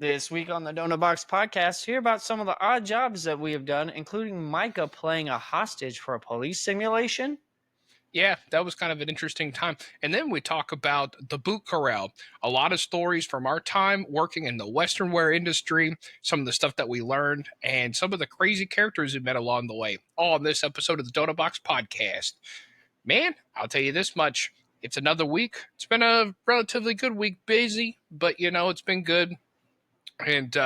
This week on the Donut Box podcast, hear about some of the odd jobs that we have done, including Micah playing a hostage for a police simulation. Yeah, that was kind of an interesting time. And then we talk about the boot corral. A lot of stories from our time working in the Western wear industry, some of the stuff that we learned, and some of the crazy characters we met along the way. All in this episode of the Donut Box podcast. Man, I'll tell you this much. It's another week. It's been a relatively good week, busy, but it's been good. And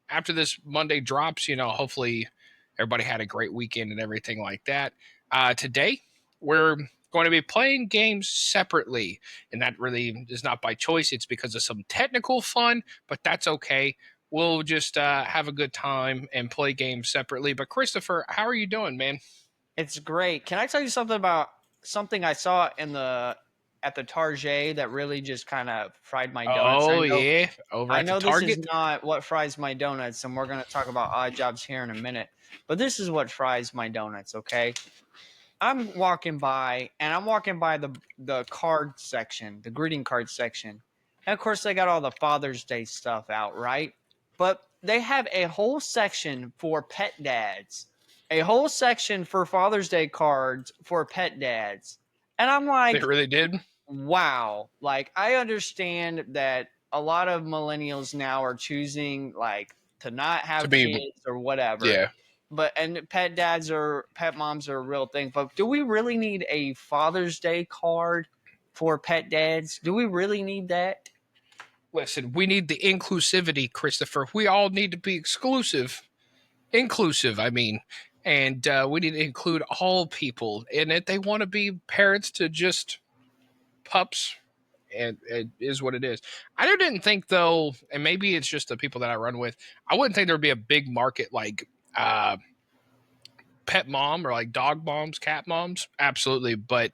after this Monday drops, hopefully everybody had a great weekend and everything like that. Today, we're going to be playing games separately, and that really is not by choice. It's because of some technical fun, but that's okay. We'll just have a good time and play games separately. But Christopher, how are you doing, man? It's great. Can I tell you something about something I saw at the Target that really just kind of fried my donuts? Oh yeah, over I at the know this is Target. not what fries my donuts, and we're going to talk about odd jobs here in a minute. But this is what fries my donuts. Okay, I'm walking by, and I'm walking by the card section, the greeting card section. And of course, they got all the Father's Day stuff out, right? But they have a whole section for pet dads, a whole section for Father's Day cards for pet dads. And I'm They like, really did. wow. Like, I understand that a lot of millennials now are choosing, like, to not To have be, kids or whatever, yeah. but and pet moms are a real thing. But do we really need a Father's Day card for pet dads? Do we really need that? Listen, we need the inclusivity, Christopher. We all need to be inclusive. I mean, and we need to include all people. And if they want to be parents to just pups, and it is what it is. I didn't think though, and maybe it's just the people that I run with. I wouldn't think there'd be a big market like pet mom or like dog moms, cat moms. Absolutely, but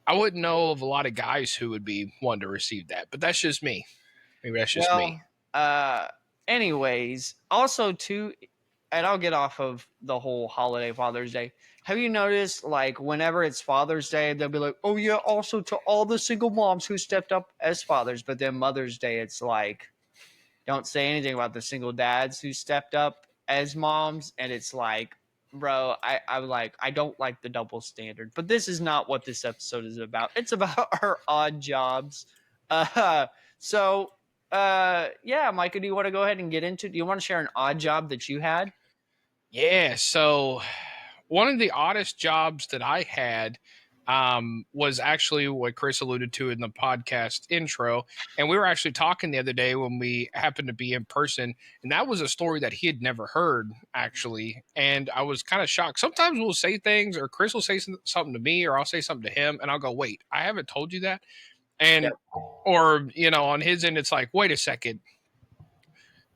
I wouldn't know of a lot of guys who would be one to receive that. But that's just me. Maybe that's just me. Well, uh, anyways, also too, and I'll get off of the whole holiday Father's Day. Have you noticed, like, whenever it's Father's Day, they'll be like, "Oh yeah," also to all the single moms who stepped up as fathers. But then Mother's Day, it's like, don't say anything about the single dads who stepped up as moms, and it's like, bro, I don't like the double standard. But this is not what this episode is about. It's about our odd jobs. Uh, so yeah, Micah, do you want to go ahead and get into? Do you want to share an odd job that you had? Yeah. So one of the oddest jobs that I had was actually what Chris alluded to in the podcast intro. And we were actually talking the other day when we happened to be in person. And that was a story that he had never heard, actually. And I was kind of shocked. Sometimes we'll say things, or Chris will say something to me, or I'll say something to him, and I'll go, wait, I haven't told you that. Yeah. And, or, on his end, it's like, wait a second.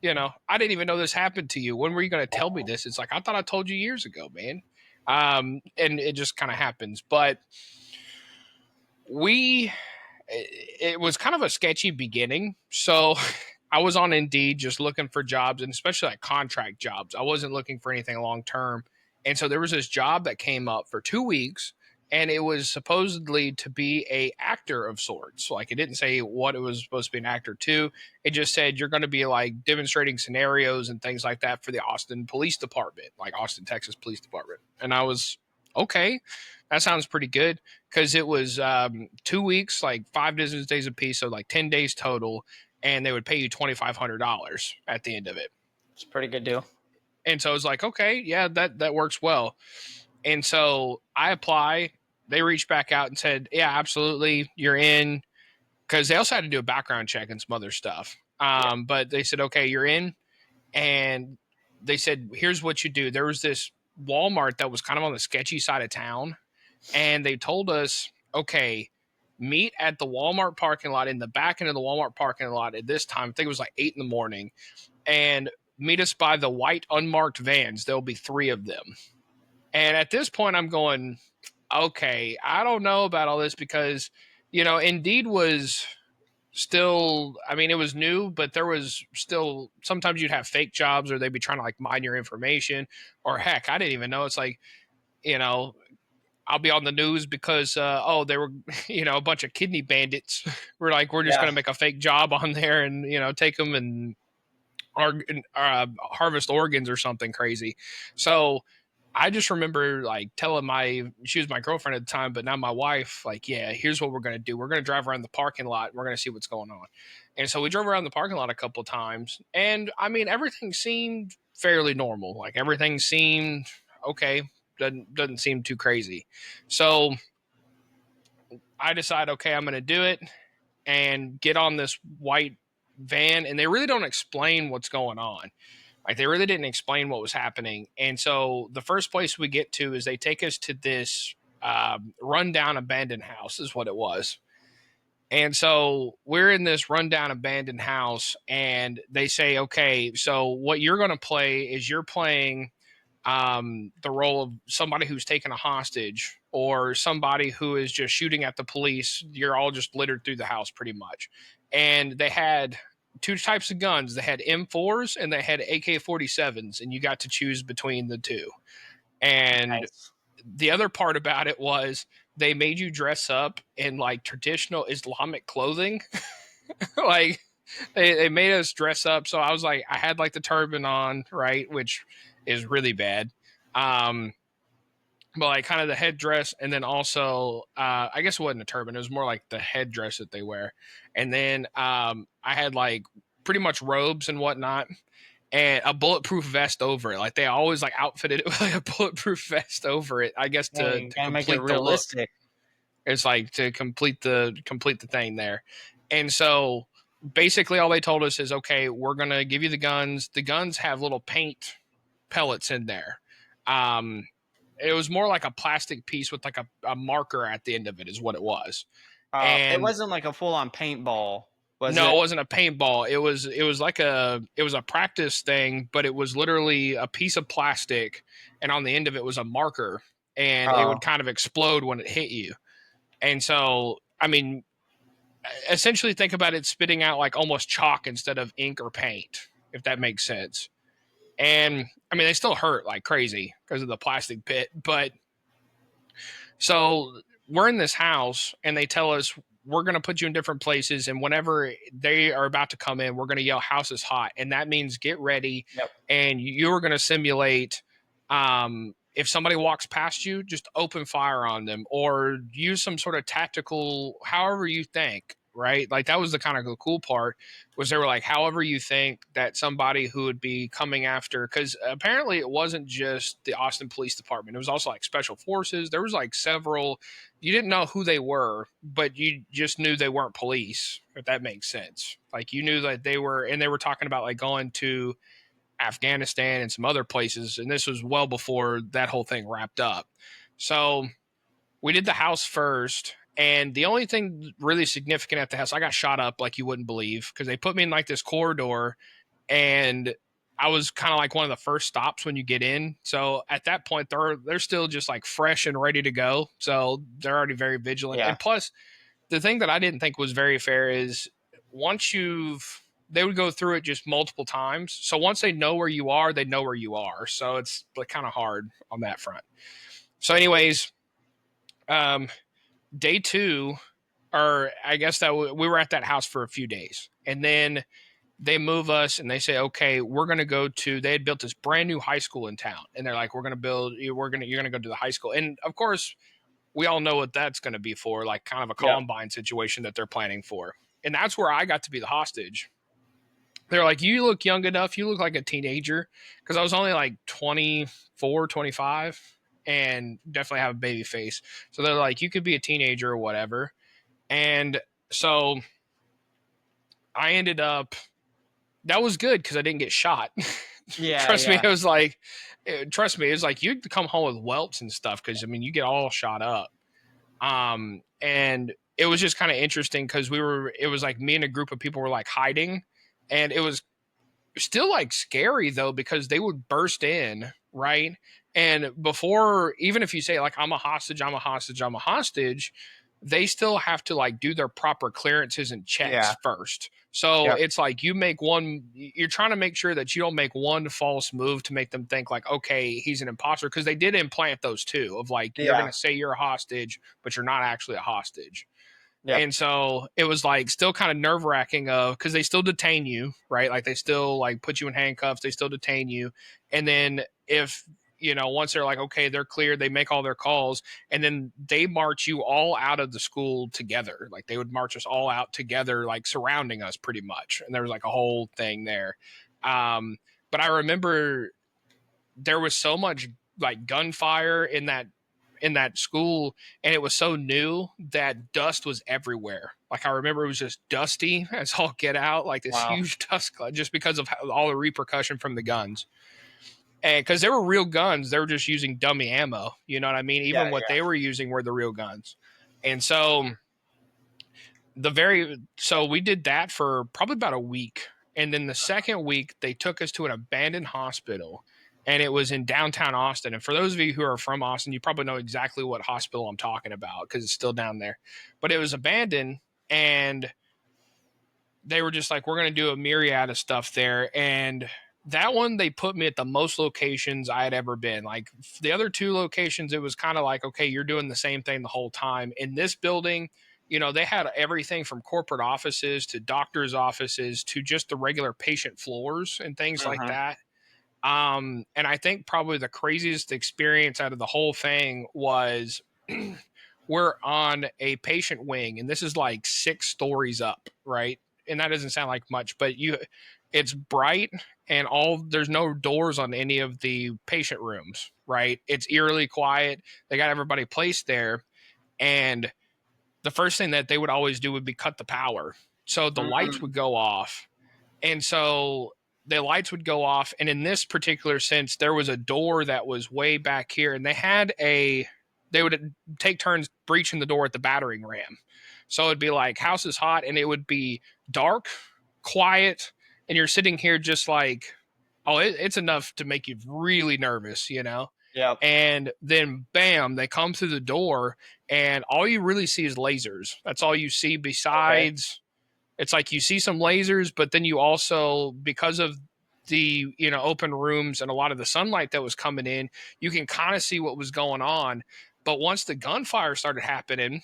I didn't even know this happened to you. When were you going to tell me this? It's like, I thought I told you years ago, man. And it just kind of happens. But it was kind of a sketchy beginning. So I was on Indeed just looking for jobs, and especially like contract jobs. I wasn't looking for anything long term. And so there was this job that came up for 2 weeks, and it was supposedly to be a actor of sorts. Like, it didn't say what it was supposed to be an actor to. It just said you're going to be like demonstrating scenarios and things like that for the Austin Police Department, like Austin, Texas Police Department. And I was okay. That sounds pretty good, because it was 2 weeks, like 5 business days a piece, so like 10 days total, and they would pay you $2,500 at the end of it. It's a pretty good deal. And so I was like, okay, yeah, that works well. And so I apply. They reached back out and said, yeah, absolutely, you're in, because they also had to do a background check and some other stuff. Yeah. But they said, okay, you're in, and they said, here's what you do. There was this Walmart that was kind of on the sketchy side of town, and they told us, okay, meet at the Walmart parking lot, in the back end of the Walmart parking lot at this time. I think it was like 8 in the morning, and meet us by the white unmarked vans. There'll be 3 of them. And at this point, I'm going, okay, I don't know about all this, because, Indeed was still, I mean, it was new, but there was still, sometimes you'd have fake jobs, or they'd be trying to like mine your information, or heck, I didn't even know. It's like, you know, I'll be on the news because, they were, a bunch of kidney bandits. We're like, we're just going Yeah. to make a fake job on there and, take them and harvest organs or something crazy. So I just remember like telling she was my girlfriend at the time, but now my wife, like, yeah, here's what we're going to do. We're going to drive around the parking lot. And we're going to see what's going on. And so we drove around the parking lot a couple of times. And I mean, everything seemed fairly normal. Like everything seemed okay. Doesn't seem too crazy. So I decide, okay, I'm going to do it and get on this white van. And they really don't explain what's going on. Like they really didn't explain what was happening. And so the first place we get to is they take us to this rundown abandoned house, is what it was. And so we're in this rundown abandoned house, and they say, okay, so what you're going to play is you're playing the role of somebody who's taken a hostage or somebody who is just shooting at the police. You're all just littered through the house pretty much. And they had two types of guns. They had M4s and they had AK-47s, and you got to choose between the two. And Nice. the other part about it was they made you dress up in like traditional Islamic clothing. Like they made us dress up. So I was like, I had like the turban on, right, which is really bad. Um, but like kind of the headdress, and then also I guess it wasn't a turban, it was more like the headdress that they wear. And then I had like pretty much robes and whatnot, and a bulletproof vest over it. Like they always like outfitted it with like a bulletproof vest over it, I guess Hey, you to gotta make it complete the look. realistic. It's like to complete the thing there. And so basically all they told us is, okay, we're gonna give you the guns. The guns have little paint pellets in there. Um, it was more like a plastic piece with like a marker at the end of it, is what it was. It And wasn't like a full on paintball, was no, it? it wasn't a paintball. It was like it was a practice thing, but it was literally a piece of plastic, and on the end of it was a marker, and it would Oh, kind of explode when it hit you. And so, I mean, essentially think about it spitting out like almost chalk instead of ink or paint, if that makes sense. And I mean, they still hurt like crazy because of the plastic pit. But so we're in this house, and they tell us we're going to put you in different places. And whenever they are about to come in, we're going to yell, "House is hot." And that means get ready. yep. And you're going to simulate if somebody walks past you, just open fire on them or use some sort of tactical, however you think, right? Like that was the kind of the cool part was they were like, however you think that somebody who would be coming after, because apparently it wasn't just the Austin Police Department. It was also like special forces. There was like several, you didn't know who they were, but you just knew they weren't police, if that makes sense. Like you knew that they were, and they were talking about like going to Afghanistan and some other places. And this was well before that whole thing wrapped up. So we did the house first. And the only thing really significant at the house, I got shot up like you wouldn't believe because they put me in like this corridor, and I was kind of like one of the first stops when you get in. So at that point, they're still just like fresh and ready to go. So they're already very vigilant. Yeah. And plus, the thing that I didn't think was very fair is once they would go through it just multiple times. So once they know where you are, they know where you are. So it's like kind of hard on that front. So, anyways, um, day two, or I guess that we were at that house for a few days, and then they move us and they say, okay, we're going to go to, they had built this brand new high school in town. And they're like, you're going to go to the high school. And of course, we all know what that's going to be for, like kind of a Yep. Columbine situation that they're planning for. And that's where I got to be the hostage. They're like, you look young enough. You look like a teenager. Because I was only like 24, 25, and definitely have a baby face. So they're like, you could be a teenager or whatever. And so I ended up, that was good because I didn't get shot. Yeah, Trust me, yeah. it was like, you'd come home with welts and stuff because I mean, you get all shot up. And it was just kind of interesting because it was like me and a group of people were like hiding, and it was still like scary though because they would burst in, right? And before, even if you say like I'm a hostage, I'm a hostage, I'm a hostage, they still have to like do their proper clearances and checks Yeah. first. So Yep. it's like you're trying to make sure that you don't make one false move to make them think like, okay, he's an imposter. Because they did implant those too, of like, you're going Yeah. to say you're a hostage, but you're not actually a hostage. Yep. And so it was like still kind of nerve wracking of because they still detain you, right? Like they still like put you in handcuffs, they still detain you. And then if, once they're like, okay, they're clear, they make all their calls, and then they march you all out of the school together. Like they would march us all out together, like surrounding us pretty much. And there was like a whole thing there. Um, but I remember there was so much like gunfire in that school, and it was so new that dust was everywhere. Like I remember it was just dusty as all get out, like this Wow. huge dust cloud, just because of all the repercussion from the guns. And because they were real guns, they were just using dummy ammo. You know what I mean? Yeah. Even what they were using were the real guns. And so so we did that for probably about a week. And then the second week they took us to an abandoned hospital, and it was in downtown Austin. And for those of you who are from Austin, you probably know exactly what hospital I'm talking about because it's still down there. But it was abandoned, and they were just like, we're going to do a myriad of stuff there. And that one, they put me at the most locations I had ever been. Like the other two locations, it was kind of like, okay, you're doing the same thing the whole time. In this building, they had everything from corporate offices to doctors' offices to just the regular patient floors and things like Mm-hmm. that. And I think probably the craziest experience out of the whole thing was we're on a patient wing, and this is like 6 stories up, right? And that doesn't sound like much, but it's bright, and there's no doors on any of the patient rooms, right? It's eerily quiet. They got everybody placed there, and the first thing that they would always do would be cut the power. So the lights Mm-hmm. would go off. And so the lights would go off. And in this particular sense, there was a door that was way back here, and they would take turns breaching the door at the battering ram. So it'd be like house is hot, and it would be dark, quiet, and you're sitting here just like, oh, it's enough to make you really nervous. Yep. And then bam, they come through the door, and all you really see is lasers. That's all you see. Okay. Besides, it's like you see some lasers, but then you also, because of the open rooms and a lot of the sunlight that was coming in, you can kind of see what was going on. But once the gunfire started happening,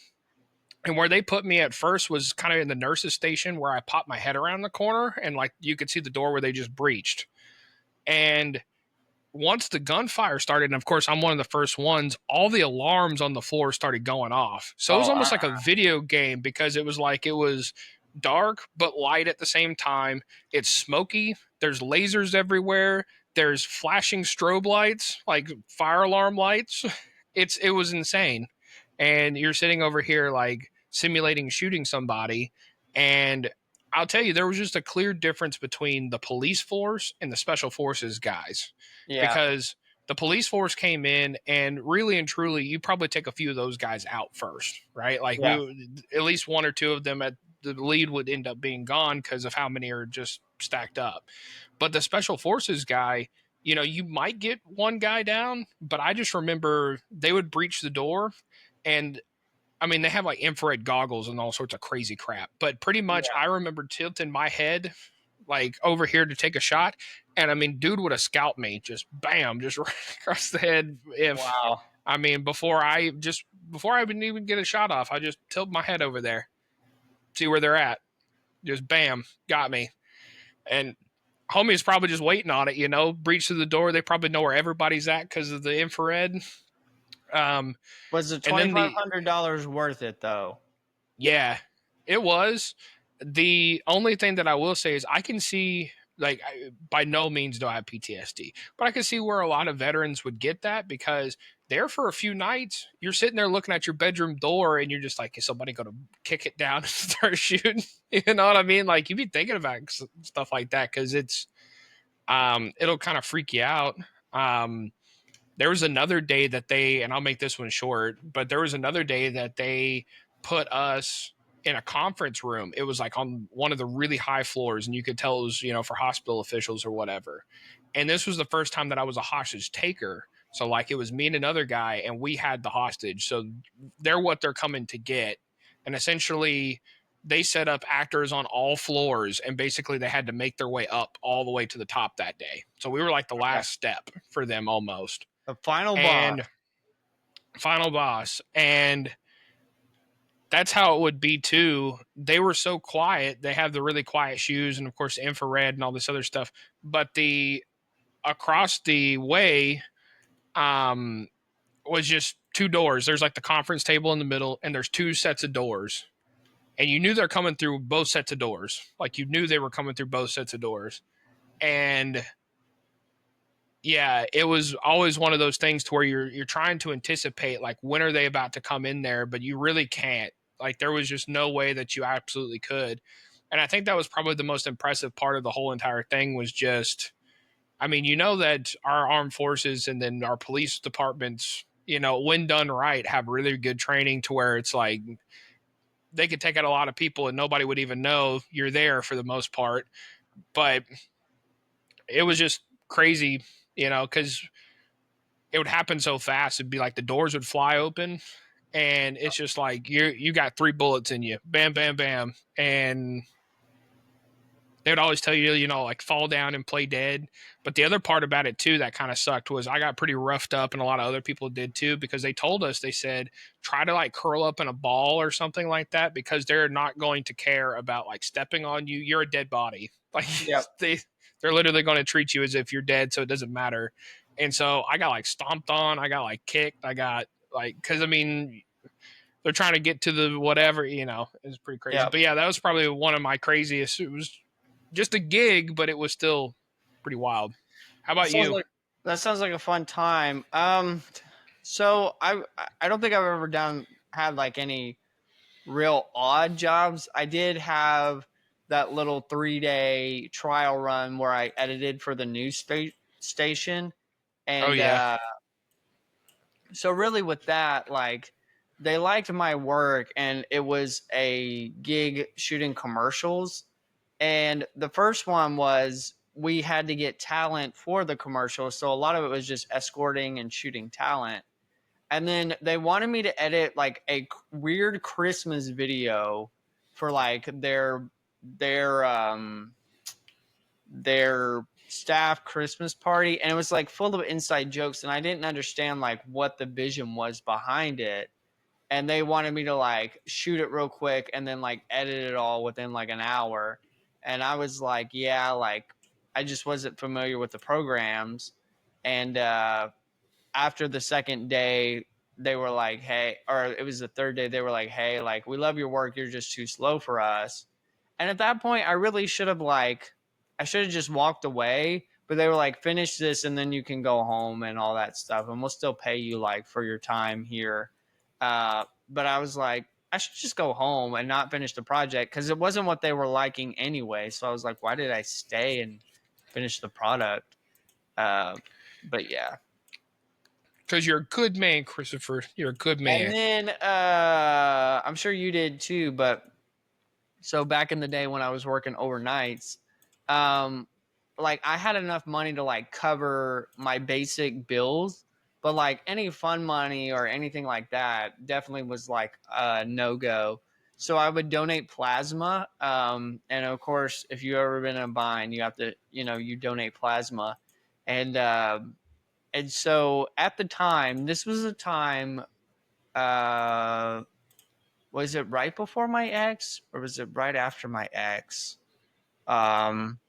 and where they put me at first was kind of in the nurses station, where I popped my head around the corner, and like you could see the door where they just breached. And once the gunfire started, and of course I'm one of the first ones, all the alarms on the floor started going off. So it was Oh. almost like a video game, because it was dark but light at the same time. It's smoky. There's lasers everywhere. There's flashing strobe lights, like fire alarm lights. It was insane. And you're sitting over here like simulating shooting somebody. And I'll tell you, there was just a clear difference between the police force and the special forces guys, Yeah. because the police force came in, and really and truly, you probably take a few of those guys out first, right? Like Yeah. at least one or two of them at the lead would end up being gone because of how many are just stacked up. But the special forces guy, you might get one guy down, but I just remember they would breach the door, and I mean, they have like infrared goggles and all sorts of crazy crap. But pretty much, Yeah. I remember tilting my head like over here to take a shot, and I mean, dude would have scalped me, just bam, just right across the head. If Wow. I mean, before I would even get a shot off, I just tilt my head over there, see where they're at, just bam, got me. And homie's probably just waiting on it, breach through the door. They probably know where everybody's at because of the infrared. Um, Was the and then $2,500 worth it though? yeah, it was. The only thing that I will say is I can see, like, by no means do I have PTSD, but I can see where a lot of veterans would get that, because there for a few nights, you're sitting there looking at your bedroom door, and you're just like, is somebody going to kick it down and start shooting? You know what I mean? Like, you'd be thinking about stuff like that, because it'll kind of freak you out. Um, there was another day that and I'll make this one short, but there was another day that they put us in a conference room. It was like on one of the really high floors, and you could tell it was, for hospital officials or whatever. And this was the first time that I was a hostage taker. So like it was me and another guy, and we had the hostage. So they're what they're coming to get. And essentially they set up actors on all floors, and basically they had to make their way up all the way to the top that day. So we were like the Okay. last step for them almost. The final boss. And final boss. And That's how it would be too. They were so quiet. They have the really quiet shoes and of course infrared and all this other stuff. But the across the way um was just two doors. There's like the conference table in the middle and there's two sets of doors. And you knew they're coming through both sets of doors. Like you knew they were coming through both sets of doors. And yeah, it was always one of those things to where you're trying to anticipate like when are they about to come in there, but you really can't. Like there was just no way that you absolutely could. And I think that was probably the most impressive part of the whole entire thing was just I mean, you know that our armed forces and then our police departments, you know, when done right, have really good training to where it's like they could take out a lot of people and nobody would even know you're there for the most part. But it was just crazy, you know, because it would happen so fast. It'd be like the doors would fly open, and it's just like you got three bullets in you, bam, bam, bam, and they would always tell you, you know, like fall down and play dead. But the other part about it too that kind of sucked was I got pretty roughed up, and a lot of other people did too, because they told us they said try to like curl up in a ball or something like that because they're not going to care about like stepping on you. You're a dead body, like Yep. they're literally going to treat you as if you're dead, so it doesn't matter. And so I got like stomped on, I got like kicked, I got like because I mean they're trying to get to the whatever, you know, it's pretty crazy. Yep. But yeah, that was probably one of my craziest. It was just a gig, but it was still pretty wild. How That about sounds you? like that sounds like a fun time. So I don't think I've ever done had like any real odd jobs. I did have that little 3 day trial run where I edited for the news station, Oh and yeah. so really with that, like they liked my work, and it was a gig shooting commercials. And the first one was we had to get talent for the commercial, so a lot of it was just escorting and shooting talent. And then they wanted me to edit like a weird Christmas video for like their their staff Christmas party, and it was like full of inside jokes, and I didn't understand like what the vision was behind it. And they wanted me to like shoot it real quick and then like edit it all within like an hour. And I was like, yeah, like I just wasn't familiar with the programs. And after the second day, they were like, hey, or it was the third day, they were like, hey, like we love your work, you're just too slow for us. And at that point, I really should have like, I should have just walked away. But they were like, finish this and then you can go home and all that stuff, and we'll still pay you like for your time here. But I was like, I should just go home and not finish the project because it wasn't what they were liking anyway. So I was like, why did I stay and finish the product? Uh, but yeah. Because you're a good man, Christopher. You're a good And man. then I'm sure you did too, but so back in the day when I was working overnights, um, like I had enough money to like cover my basic bills, but like any fun money or anything like that definitely was like a no go. So I would donate plasma, and of course, if you ever been in a bind, you have to, you know, you donate plasma, and and so at the time, this was a time. Uh, was it right before my ex or was it right after my ex? Um,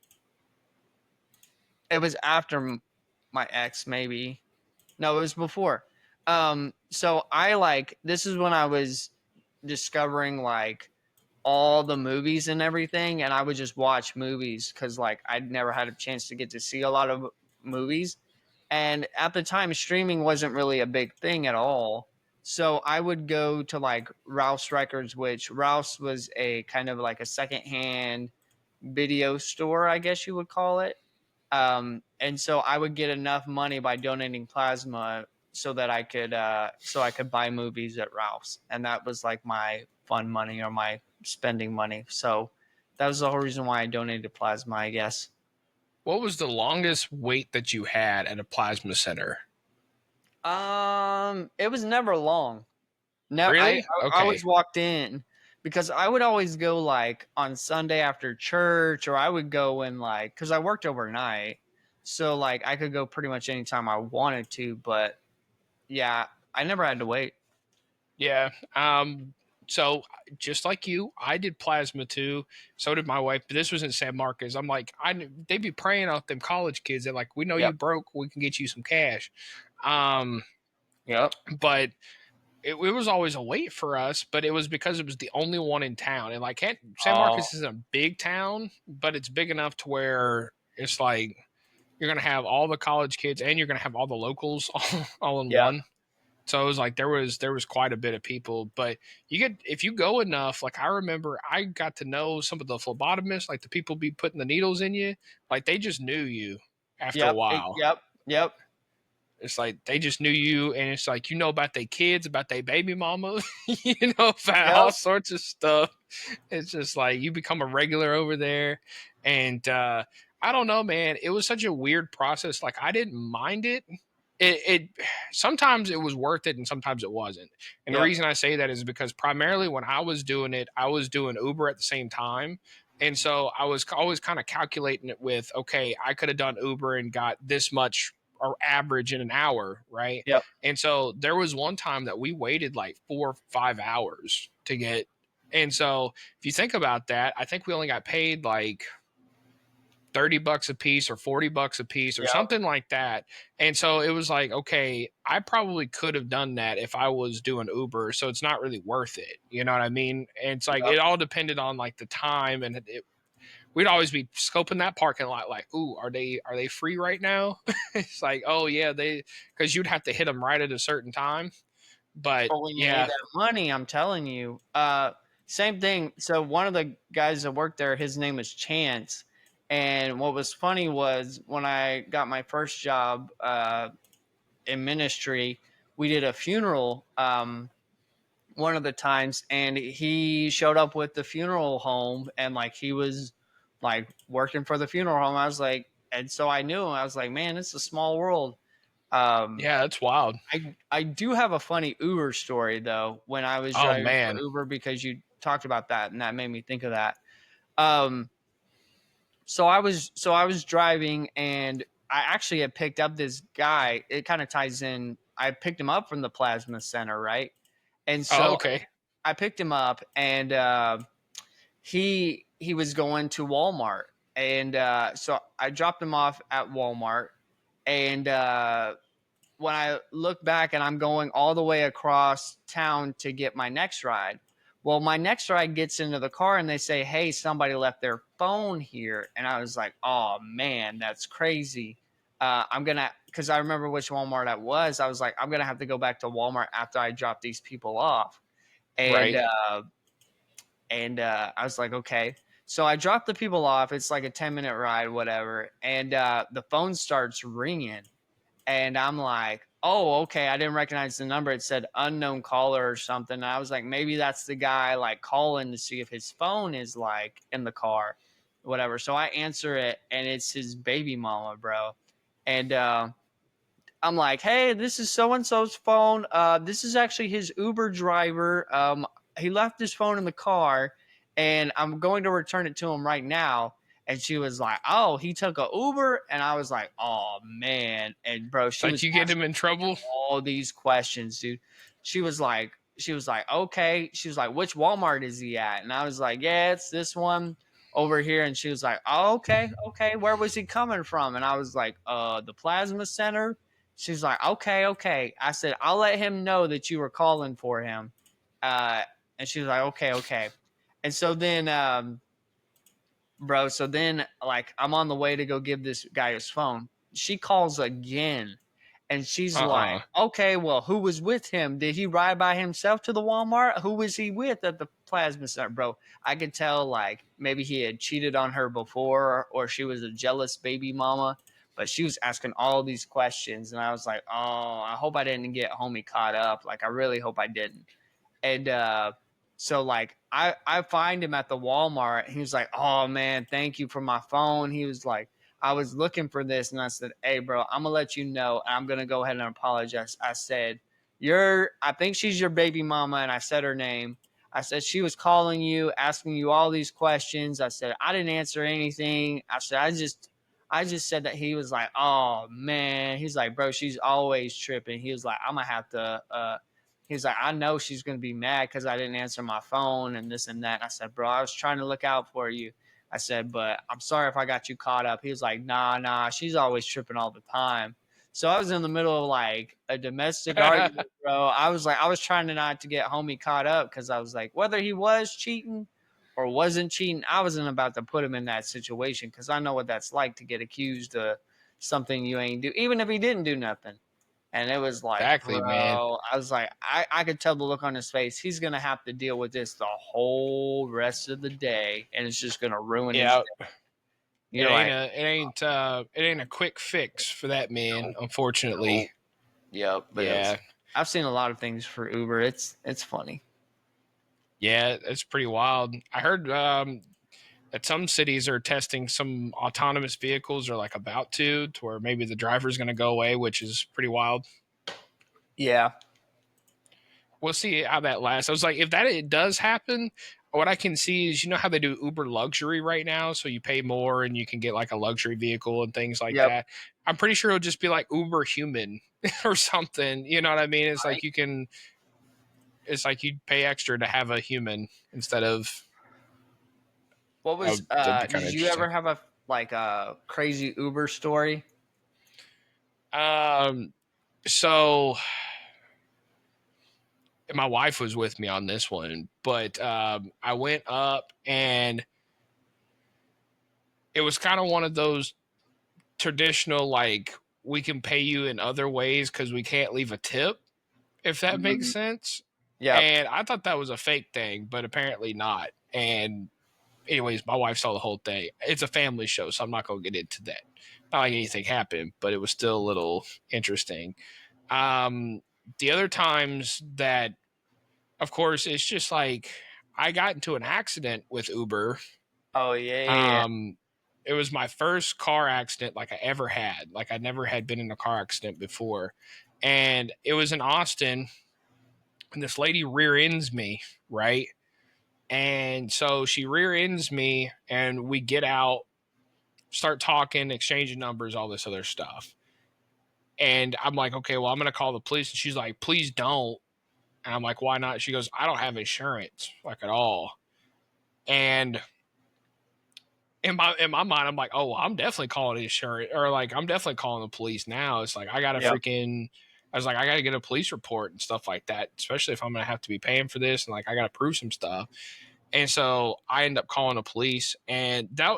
it was after my ex, maybe. No, it was before. So I like this is when I was discovering like all the movies and everything, and I would just watch movies because like I'd never had a chance to get to see a lot of movies. And at the time, streaming wasn't really a big thing at all. So I would go to like Ralph's Records, which Ralph's was a kind of like a secondhand video store, I guess you would call it. And so I would get enough money by donating plasma so I could buy movies at Ralph's, and that was like my fun money or my spending money. So that was the whole reason why I donated plasma, I guess. What was the longest wait that you had at a plasma center? It was never long. No, Really? I Okay. always walked in because I would always go like on Sunday after church, or I would go in like because I worked overnight, so like I could go pretty much anytime I wanted to. But yeah, I never had to wait. Yeah. So just like you, I did plasma too. So did my wife. But this was in San Marcos. I'm like, they'd be praying out them college kids. They're like, we know you Yep. broke. We can get you some cash. Um, Yep. but it was always a wait for us. But it was because it was the only one in town. And like, San Oh, Marcos isn't a big town, but it's big enough to where it's like you're gonna have all the college kids and you're gonna have all the locals all in yep. one. So it was like there was quite a bit of people, but you get if you go enough. Like I remember, I got to know some of the phlebotomists, like the people be putting the needles in you, like they just knew you after a Yep. while. Yep. Yep. It's like they just knew you, and it's like you know about their kids, about their baby mama, about all Yep. sorts of stuff. It's just like you become a regular over there, and I don't know, man. It was such a weird process. Like I didn't mind it. It sometimes it was worth it, and sometimes it wasn't. And the Yep. reason I say that is because primarily when I was doing it, I was doing Uber at the same time. And so I was always kind of calculating it with, okay, I could have done Uber and got this much or average in an hour, right? Yep. And so there was one time that we waited like 4 or 5 hours to get. And so if you think about that, I think we only got paid like $30 a piece or $40 a piece or Yep. something like that. And so it was like, okay, I probably could have done that if I was doing Uber. So it's not really worth it. You know what I mean? And it's like, Yep. it all depended on like the time, and we'd always be scoping that parking lot like, ooh, are they free right now? It's like, oh yeah, because you'd have to hit them right at a certain time. But But when you need yeah. that money, I'm telling you, same thing. So one of the guys that worked there, his name is Chance. And what was funny was when I got my first job in ministry, we did a funeral one of the times, and he showed up with the funeral home, and like he was like working for the funeral home. I was like, and so I knew him. I was like, man, it's a small world. Um, Yeah, that's wild. I do have a funny Uber story though when I was Oh driving for man. Uber because you talked about that and that made me think of that. Um, so I was driving and I actually had picked up this guy. It kind of ties in. I picked him up from the plasma center, right? And Oh, so okay. I picked him up and he was going to Walmart and so I dropped him off at Walmart and when I look back and I'm going all the way across town to get my next ride. Well, my next ride gets into the car and they say, hey, somebody left their phone here. And I was like, oh, man, that's crazy. I'm going to, because I remember which Walmart that was. I was like, I'm going to have to go back to Walmart after I drop these people off. And, Right. uh, and I was like, okay. So I dropped the people off. It's like a 10-minute ride, whatever. And the phone starts ringing and I'm like, oh, okay. I didn't recognize the number. It said unknown caller or something. And I was like, maybe that's the guy like calling to see if his phone is like in the car, whatever. So I answer it and it's his baby mama, bro. And I'm like, hey, this is so and so's phone. This is actually his Uber driver. He left his phone in the car, and I'm going to return it to him right now. And she was like, oh, he took a Uber, and I was like, oh man, and bro, she Like was you get him asking in trouble. all these questions, dude. She was like, okay. She was like, which Walmart is he at? And I was like, yeah, it's this one over here. And she was like, oh, okay, okay. Where was he coming from? And I was like, the plasma center. She's like, okay, okay. I said, I'll let him know that you were calling for him. Uh, and she was like, okay, okay. And so then, bro, so then like I'm on the way to go give this guy his phone. She calls again and she's like, Uh-uh. okay, well, who was with him? Did he ride by himself to the Walmart? Who was he with at the plasma center? Bro, I could tell like maybe he had cheated on her before or she was a jealous baby mama. But she was asking all these questions, and I was like, "Oh, I hope I didn't get homie caught up. Like, I really hope I didn't." And so like I find him at the Walmart. He was like, "Oh man, thank you for my phone." He was like, "I was looking for this," and I said, "Hey, bro, I'm gonna let you know. I'm gonna go ahead and apologize." I said, I think she's your baby mama," and I said her name. I said she was calling you, asking you all these questions. I said I didn't answer anything. I said I just said that. He was like, "Oh man," he's like, "Bro, she's always tripping." He was like, "I'm gonna have to." He's like, I know she's gonna be mad because I didn't answer my phone and this and that. And I said, bro, I was trying to look out for you. I said, but I'm sorry if I got you caught up. He was like, nah, she's always tripping all the time. So I was in the middle of like a domestic argument, bro. I was like, I was trying to not to get homie caught up because I was like, whether he was cheating or wasn't cheating, I wasn't about to put him in that situation because I know what that's like to get accused of something you ain't do, even if he didn't do nothing. And it was like, Exactly, man. bro, I was like, I could tell the look on his face. He's gonna have to deal with this the whole rest of the day, and it's just gonna ruin his Yeah, day. You're like, it ain't a quick fix for that man, no, unfortunately. no. Yep, but it was. Yeah. I've seen a lot of things for Uber. It's funny. Yeah, it's pretty wild. I heard that some cities are testing some autonomous vehicles, or like about to where maybe the driver's going to go away, which is pretty wild. Yeah. We'll see how that lasts. I was like, if that it does happen, what I can see is, you know how they do Uber luxury right now, so you pay more and you can get like a luxury vehicle and things like Yep. that. I'm pretty sure it'll just be like Uber human or something. You know what I mean? Right. It's like you pay extra to have a human instead of. What was? That'd be kind of Did you interesting. ever have a crazy Uber story? Um, so my wife was with me on this one, but I went up and it was kind of one of those traditional, like, we can pay you in other ways because we can't leave a tip, if that makes Mm-hmm. sense. Yep. And I thought that was a fake thing, but apparently not. And anyways, my wife saw the whole thing. It's a family show, so I'm not going to get into that. Not like anything happened, but it was still a little interesting. Um, the other times that, of course, it's just like I got into an accident with Uber. Oh yeah. Um, it was my first car accident like I ever had. Like I never had been in a car accident before. And it was in Austin, and this lady rear ends me, right? And so she rear ends me, and we get out, start talking, exchanging numbers, all this other stuff. And I'm like, okay, well, I'm going to call the police. And she's like, please don't. And I'm like, why not? She goes, I don't have insurance, like at all. And in my mind, I'm like, oh, well, I'm definitely calling insurance, or like I'm definitely calling the police now. It's like Yep. I was like, I got to get a police report and stuff like that, especially if I'm gonna have to be paying for this, and like I got to prove some stuff. And so I end up calling the police, and that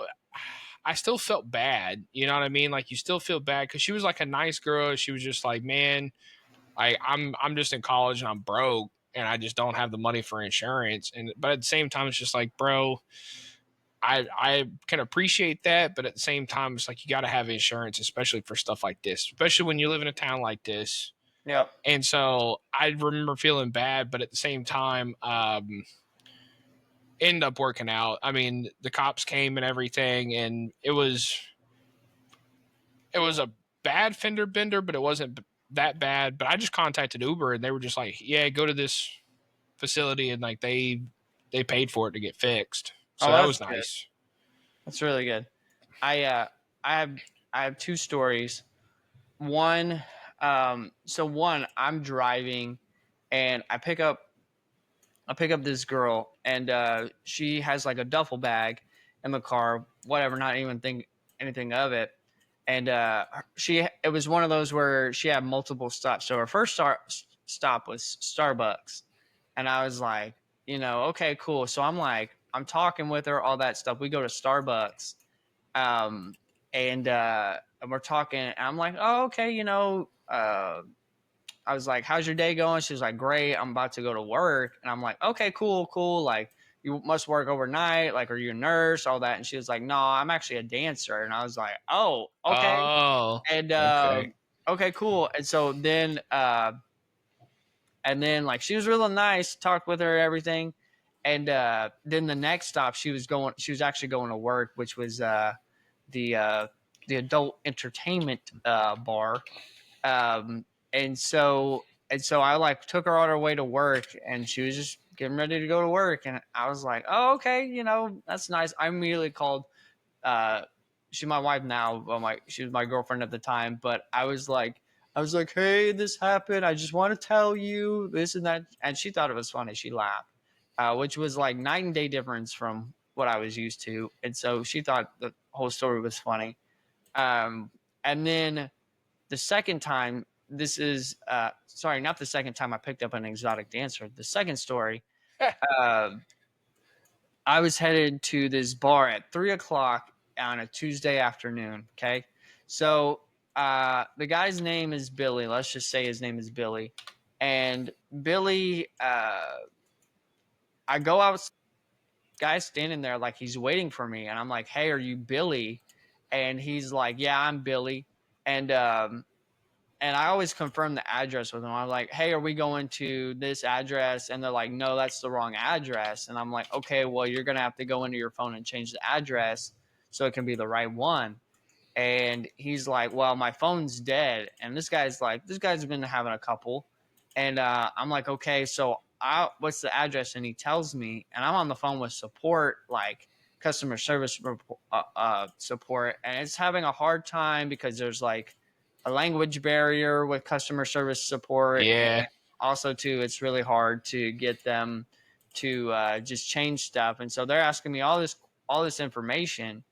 I still felt bad. You know what I mean? Like you still feel bad because she was like a nice girl. She was just like, man, I'm just in college and I'm broke and I just don't have the money for insurance. And but at the same time, it's just like, bro, I can appreciate that, but at the same time, it's like you got to have insurance, especially for stuff like this, especially when you live in a town like this. Yep. And so I remember feeling bad, but at the same time, ended up working out. I mean, the cops came and everything, and it was a bad fender bender, but it wasn't that bad. But I just contacted Uber, and they were just like, "Yeah, go to this facility," and like they paid for it to get fixed. So Oh, that that's was good. nice. That's really good. I uh I have I have two stories. One, one, I'm driving and I pick up this girl and she has like a duffel bag in the car, whatever, not even think anything of it. And it was one of those where she had multiple stops. So her first stop was Starbucks. And I was like, okay, cool. So I'm like, I'm talking with her, all that stuff. We go to Starbucks, um, and we're talking. And I'm like, oh, okay, I was like, how's your day going? She was like, great. I'm about to go to work. And I'm like, okay, cool. Like, you must work overnight. Like, are you a nurse? All that. And she was like, no, I'm actually a dancer. And I was like, oh, okay. Oh, And okay. okay, cool. And then like she was really nice, talked with her, everything. And then the next stop, she was actually going to work, which was the uh, the adult entertainment bar. Um, and so I like took her on her way to work, and she was just getting ready to go to work, and I was like, oh, okay, that's nice. I immediately called. Uh, she's my wife now. Well, she was my girlfriend at the time, but I was like, I was like, hey, this happened. I just want to tell you this and that. And she thought it was funny. She laughed, which was like night and day difference from what I was used to. And so she thought the whole story was funny. And then the second time, this is, sorry, not the second time I picked up an exotic dancer. The second story, uh, I was headed to this bar at 3 o'clock on a Tuesday afternoon. Okay. So the guy's name is Billy. Let's just say his name is Billy. And Billy, I go out, guy's standing there like he's waiting for me. And I'm like, hey, are you Billy? And he's like, yeah, I'm Billy. And I always confirm the address with them. I'm like, hey, are we going to this address? And they're like, no, that's the wrong address. And I'm like, okay, well, you're going to have to go into your phone and change the address so it can be the right one. And he's like, well, my phone's dead. And this guy's been having a couple. And I'm like, okay, so what's the address? And he tells me, and I'm on the phone with support, like customer service support. And it's having a hard time because there's like a language barrier with customer service support. Yeah. And also, too, it's really hard to get them to just change stuff. And so they're asking me all this information,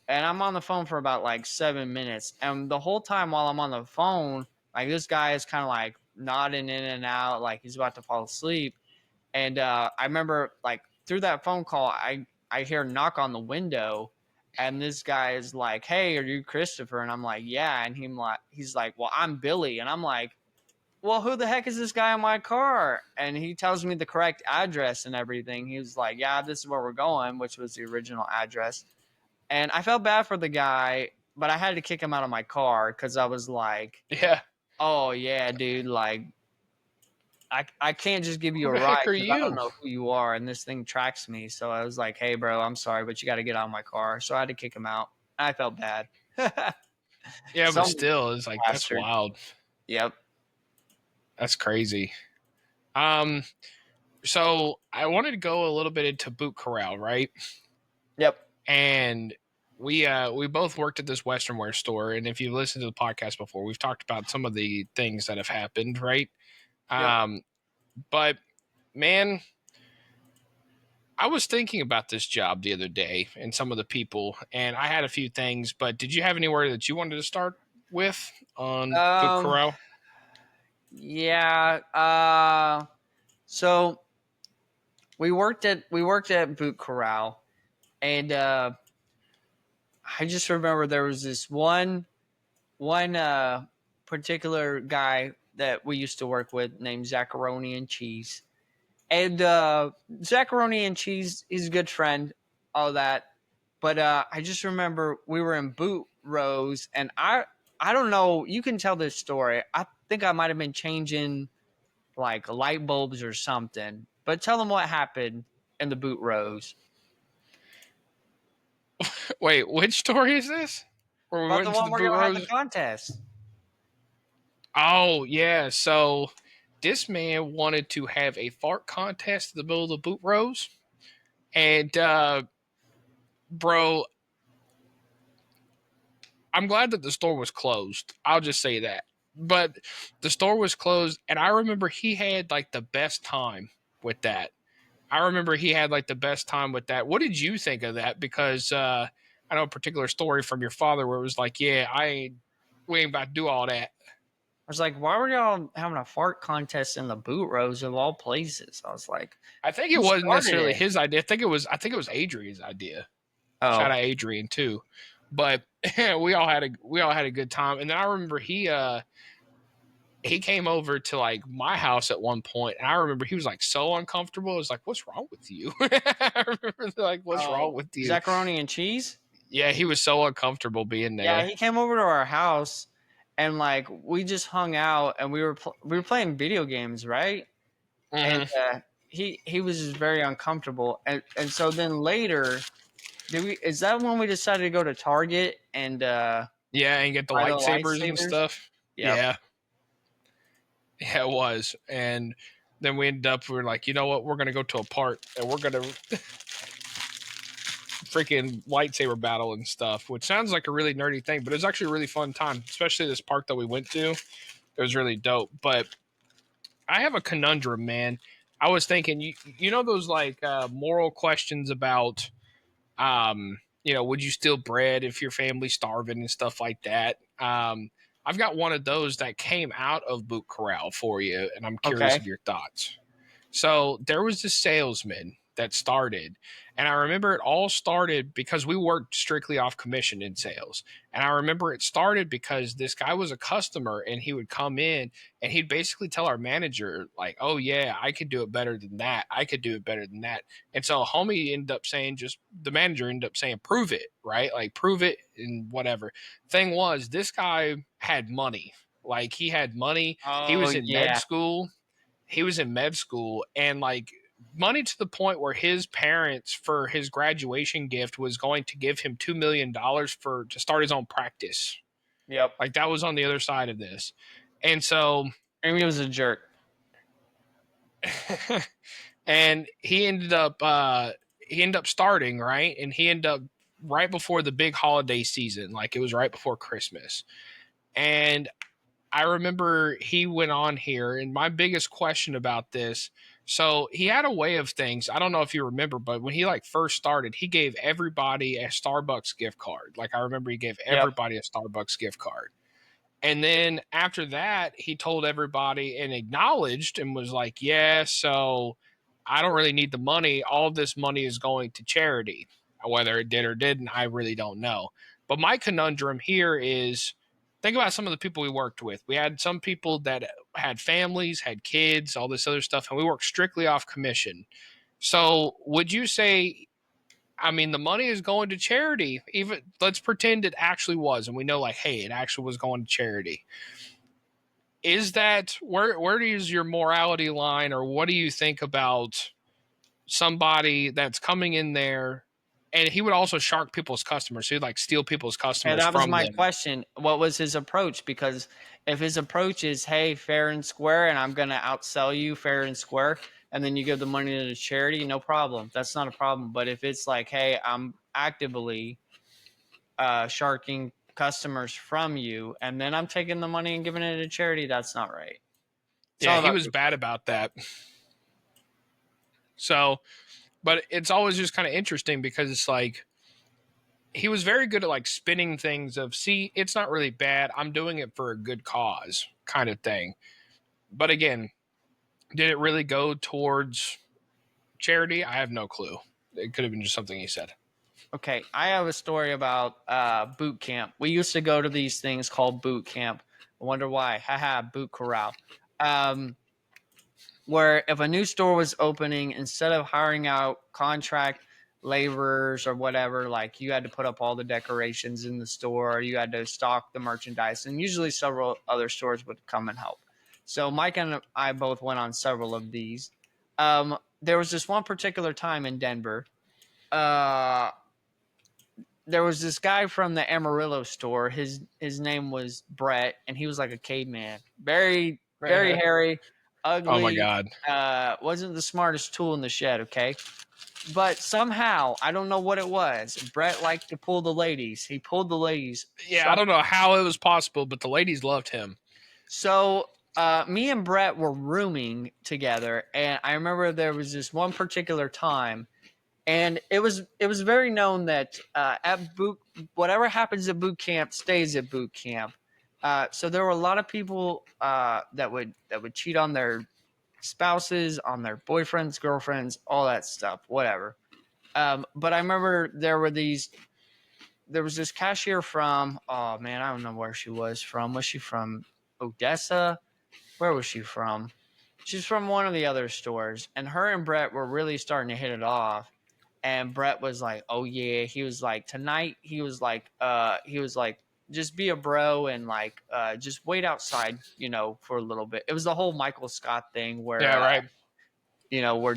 and I'm on the phone for about like 7 minutes. And the whole time while I'm on the phone, like this guy is kind of like nodding in and out, like he's about to fall asleep. And I remember like through that phone call, I hear a knock on the window, and this guy is like, "Hey, are you Christopher?" And I'm like, "Yeah." And he's like, "Well, I'm Billy." And I'm like, "Well, who the heck is this guy in my car?" And he tells me the correct address and everything. He was like, "Yeah, this is where we're going," which was the original address. And I felt bad for the guy, but I had to kick him out of my car because I was like, Yeah. "Oh yeah, dude, like I can't just give you Who a the heck ride are because I don't you? know who you are, and this thing tracks me." So I was like, "Hey, bro, I'm sorry, but you got to get out of my car." So I had to kick him out. I felt bad. Yeah, but Some still, it's like that's bastard. wild. Yep. That's crazy. Um, so I wanted to go a little bit into Boot Corral, right? Yep. And we both worked at this Western wear store, and if you've listened to the podcast before, we've talked about some of the things that have happened, right? Yep. Um, but man, I was thinking about this job the other day and some of the people, and I had a few things. But did you have anywhere that you wanted to start with on Boot Um. Corral? Yeah. So we worked at Boot Corral, and I just remember there was this one particular guy that we used to work with named Zacharoni and Cheese. And Zacharoni and Cheese, he's a good friend, all that. But I just remember we were in boot rows, and I don't know. You can tell this story. I think I might have been changing like light bulbs or something. But tell them what happened in the boot rows. Wait, which story is this? Where we About the went to one the where boot y'all had the rose? contest. Oh yeah, so this man wanted to have a fart contest in the middle of the boot rose, and bro, I'm glad that the store was closed. I'll just say that. But the store was closed, and I remember he had like the best time with that. I remember he had like the best time with that. What did you think of that? Because I know a particular story from your father where it was like, yeah, we ain't about to do all that. I was like, why were y'all having a fart contest in the boot rows of all places? I was like, I think it who wasn't started necessarily it? his idea. I think it was Adrian's idea. Shout Oh, out Adrian too. But we all had a good time. And then I remember he came over to like my house at one point, and I remember he was like so uncomfortable. I was like, "What's wrong with you?" I remember like, "What's wrong oh, with you?" Zacharoni and Cheese? Yeah, he was so uncomfortable being Yeah, there. he came over to our house, and like we just hung out, and we were playing video games, right? And Hmm. he was just very uncomfortable, and so then later, is that when we decided to go to Target and Yeah, and get the buy the lightsabers and lightsabers? stuff. Yep. Yeah, yeah, it was. And then we ended up. We were like, you know what? We're gonna go to a park, and we're gonna freaking lightsaber battle and stuff, which sounds like a really nerdy thing, but it was actually a really fun time, especially this park that we went to. It was really dope. But I have a conundrum, man. I was thinking, you know those like moral questions about, would you steal bread if your family's starving and stuff like that? I've got one of those that came out of Boot Corral for you, and I'm curious Okay. of your thoughts. So there was this salesman that started, and I remember it all started because we worked strictly off commission in sales. And I remember it started because this guy was a customer and he would come in and he'd basically tell our manager, like, oh, yeah, I could do it better than that. I could do it better than that. And so homie ended up saying, just the manager ended up saying, prove it, right? Like, prove it and whatever. Thing was, this guy had money. Like, he had money. He Oh was in med yeah. school. And like money to the point where his parents for his graduation gift was going to give him $2 million for to start his own practice. Yep. Like that was on the other side of this. And so And he was a jerk. and he ended up starting, right? And he ended up right before the big holiday season, like it was right before Christmas. And I remember he went on here, and my biggest question about this. So he had a way of things. I don't know if you remember, but when he like first started, he gave everybody a Starbucks gift card. Like I remember he gave Yep. everybody a Starbucks gift card. And then after that, he told everybody and acknowledged and was like, yeah, so I don't really need the money. All of this money is going to charity. Whether it did or didn't, I really don't know. But my conundrum here is think about some of the people we worked with. We had some people that had families, had kids, all this other stuff, and we worked strictly off commission. So would you say, I mean, the money is going to charity. Even let's pretend it actually was, and we know, like, hey, it actually was going to charity. Is that where is your morality line, or what do you think about somebody that's coming in there? And he would also shark people's customers. So he'd like steal people's And customers that was from my them. question. What was his approach? Because if his approach is, hey, fair and square, and I'm going to outsell you fair and square, and then you give the money to the charity, no problem. That's not a problem. But if it's like, hey, I'm actively sharking customers from you, and then I'm taking the money and giving it to charity, that's not right. It's Yeah, all he about was bad about that. So, but it's always just kind of interesting because it's like he was very good at like spinning things of, see, it's not really bad. I'm doing it for a good cause kind of thing. But again, did it really go towards charity? I have no clue. It could have been just something he said. Okay, I have a story about boot camp. We used to go to these things called boot camp. I wonder why. Haha, boot corral. Um, where if a new store was opening, instead of hiring out contract laborers or whatever, like you had to put up all the decorations in the store, or you had to stock the merchandise, and usually several other stores would come and help. So Mike and I both went on several of these. There was this one particular time in Denver. Uh, there was this guy from the Amarillo store. His name was Brett, and he was like a caveman, very hairy, Oh my ugly. god. Wasn't the smartest tool in the shed. Okay, but somehow I don't know what it was. Brett liked to pull the ladies. He pulled the ladies. Yeah, I don't know how it was possible, but the ladies loved him. So me and Brett were rooming together, and I remember there was this one particular time, and it was very known that at boot whatever happens at boot camp stays at boot camp. So there were a lot of people that would cheat on their spouses, on their boyfriends, girlfriends, all that stuff, whatever. But I remember there was this cashier from, oh man, I don't know where she was from. Was she from Odessa? Where was she from? She's from one of the other stores, and her and Brett were really starting to hit it off. And Brett was like, "Oh yeah," he was like, "Tonight," he was like, "Just be a bro and like, just wait outside, for a little bit." It was the whole Michael Scott thing where, Yeah, right. where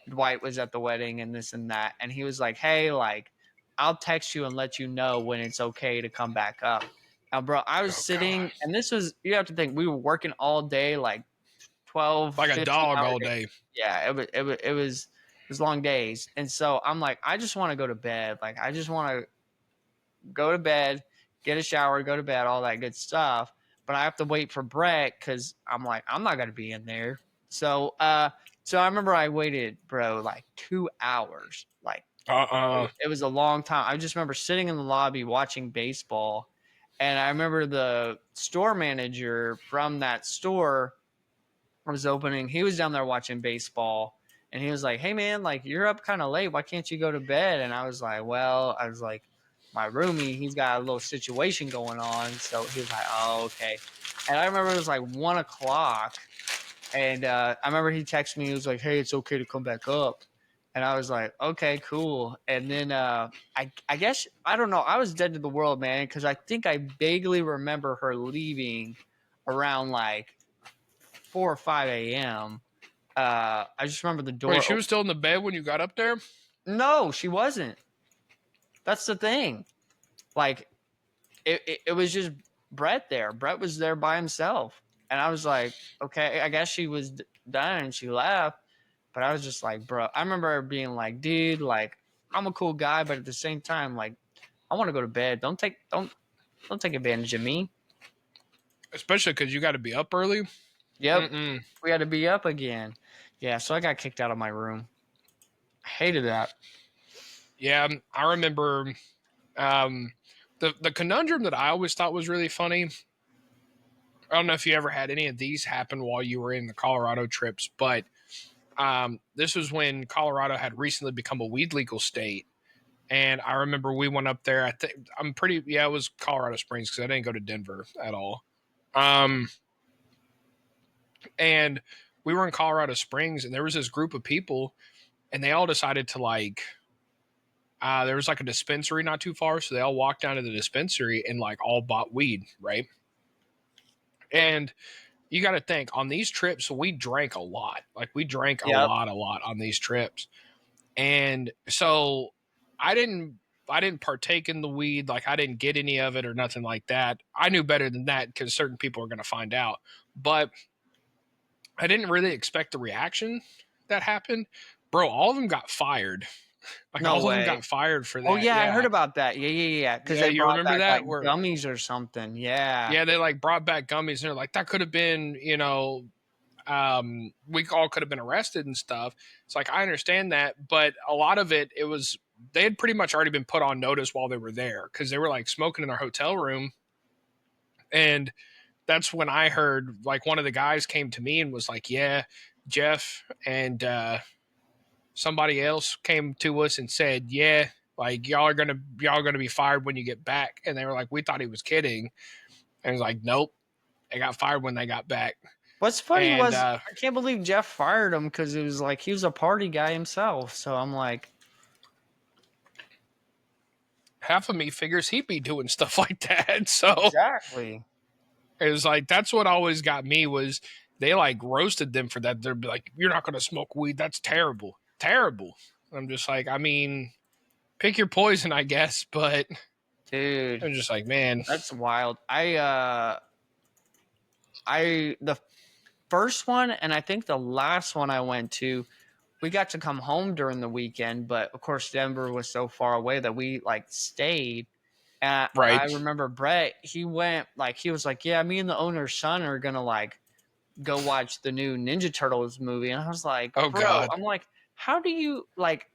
Dwight was at the wedding and this and that, and he was like, "Hey, like, I'll text you and let you know when it's okay to come back up." Now, bro, I was Oh god. sitting, and this was, you have to think, we were working all day, like 12, Like a 15 dog hour all days. day. Yeah, it was long days. And so I'm like, I just want to go to bed. Like, I just want to go to bed, get a shower, go to bed, all that good stuff. but I have to wait for Brett because I'm like, I'm not gonna be in there. So so I remember I waited, bro, like 2 hours. Like Uh-uh. it was a long time. I just remember sitting in the lobby watching baseball, and I remember the store manager from that store was opening. He was down there watching baseball, and he was like, "Hey man, like you're up kind of late. Why can't you go to bed?" And I was like, "Well," I was like, "My roomie, he's got a little situation going on." So he was like, "Oh, okay." And I remember it was like 1 o'clock, and I remember he texted me. He was like, "Hey, it's okay to come back up." And I was like, "Okay, cool." And then I guess I don't know. I was dead to the world, man, because I think I vaguely remember her leaving around like 4 or 5 a.m. I just remember the Wait, door. she was still in the bed when you got up there? No, she wasn't. That's the thing. Like it was just Brett there. Brett was there by himself, and I was like, okay, I guess she was done and she left. But I was just like, bro. I remember her being like, dude, like I'm a cool guy, but at the same time, like I want to go to bed. Don't take advantage of me. Especially because you got to be up early. Yep, Mm-mm. we had to be up again. Yeah, so I got kicked out of my room. I hated that. Yeah, I remember um, the conundrum that I always thought was really funny. I don't know if you ever had any of these happen while you were in the Colorado trips, but this was when Colorado had recently become a weed legal state. And I remember we went up there. It was Colorado Springs because I didn't go to Denver at all. Um, and we were in Colorado Springs, and there was this group of people, and they all decided to there was like a dispensary not too far, so they all walked down to the dispensary and like all bought weed, right? And you got to think on these trips, we drank a lot. Like we drank Yep. a lot on these trips. And so I didn't I didn't partake in the weed, like I didn't get any of it or nothing like that. I knew better than that because certain people are going to find out. But I didn't really expect the reaction that happened. Bro, all of them got fired. Like No all of them way. got fired for Oh that. yeah, I heard Yeah. about that. Yeah. Because Yeah, they you brought remember back like that? Where gummies or something. Yeah. yeah, they like brought back gummies and they're like that could have been, we all could have been arrested and stuff. It's like I understand that, but a lot of it was they had pretty much already been put on notice while they were there because they were like smoking in their hotel room, and that's when I heard like one of the guys came to me and was like, "Yeah, Jeff and somebody else came to us and said, yeah, like y'all are gonna be fired when you get back." And they were like, "We thought he was kidding," and he's like, "Nope, they got fired when they got back." What's funny And was I can't believe Jeff fired him because it was like he was a party guy himself. So I'm like, half of me figures he'd be doing stuff like that. So exactly. it was like that's what always got me was they like roasted them for that. They're like, "You're not gonna smoke weed. That's terrible, terrible." I'm just like, I mean, pick your poison, I guess. But Dude, I'm just like, man, that's wild. I the first one and I think the last one I went to, we got to come home during the weekend, but of course Denver was so far away that we like stayed. And I right? remember Brett, he went like he was like, yeah, me and the owner's son are gonna like go watch the new Ninja Turtles movie. And I was like, Oh bro, God, I'm like, how do you like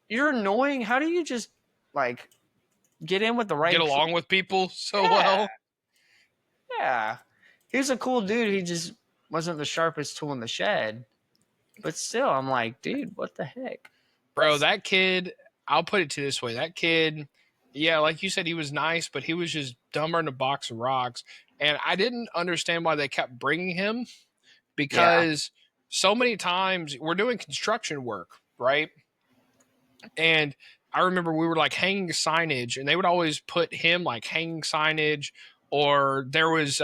you're annoying. How do you just like get in with the get right people? along with people so Yeah, well. yeah. He was a cool dude. He just wasn't the sharpest tool in the shed. But still, I'm like, dude, what the heck? Bro, that kid, I'll put it to this way. That kid, yeah, like you said, he was nice, but he was just dumber than a box of rocks. And I didn't understand why they kept bringing him Yeah. because so many times we're doing construction work, right? And I remember we were like hanging signage, and they would always put him like hanging signage, or there was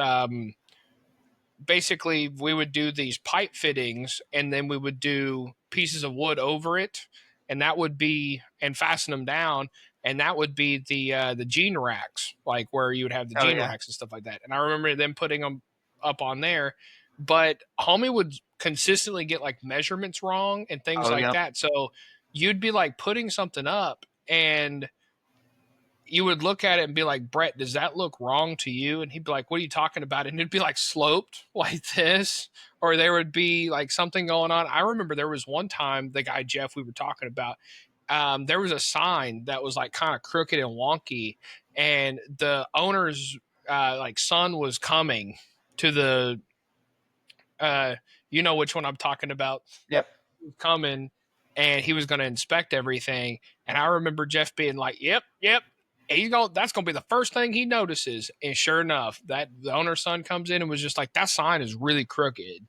basically we would do these pipe fittings and then we would do pieces of wood over it, and that would be and fasten them down, and that would be the gene racks, like where you would have the Oh gene yeah. racks and stuff like that. And I remember them putting them up on there, but homie would consistently get like measurements wrong and things Oh like yeah. that. So you'd be like putting something up, and you would look at it and be like, Brett, does that look wrong to you? And he'd be like, what are you talking about? And it'd be like sloped like this, or there would be like something going on. I remember there was one time, the guy Jeff we were talking about, there was a sign that was like kind of crooked and wonky, and the owner's like son was coming to the, you know which one I'm talking about, Yep. coming, and he was going to inspect everything. And I remember Jeff being like, "Yep, yep." That's gonna be the first thing he notices. And sure enough, that the owner's son comes in and was just like, that sign is really crooked.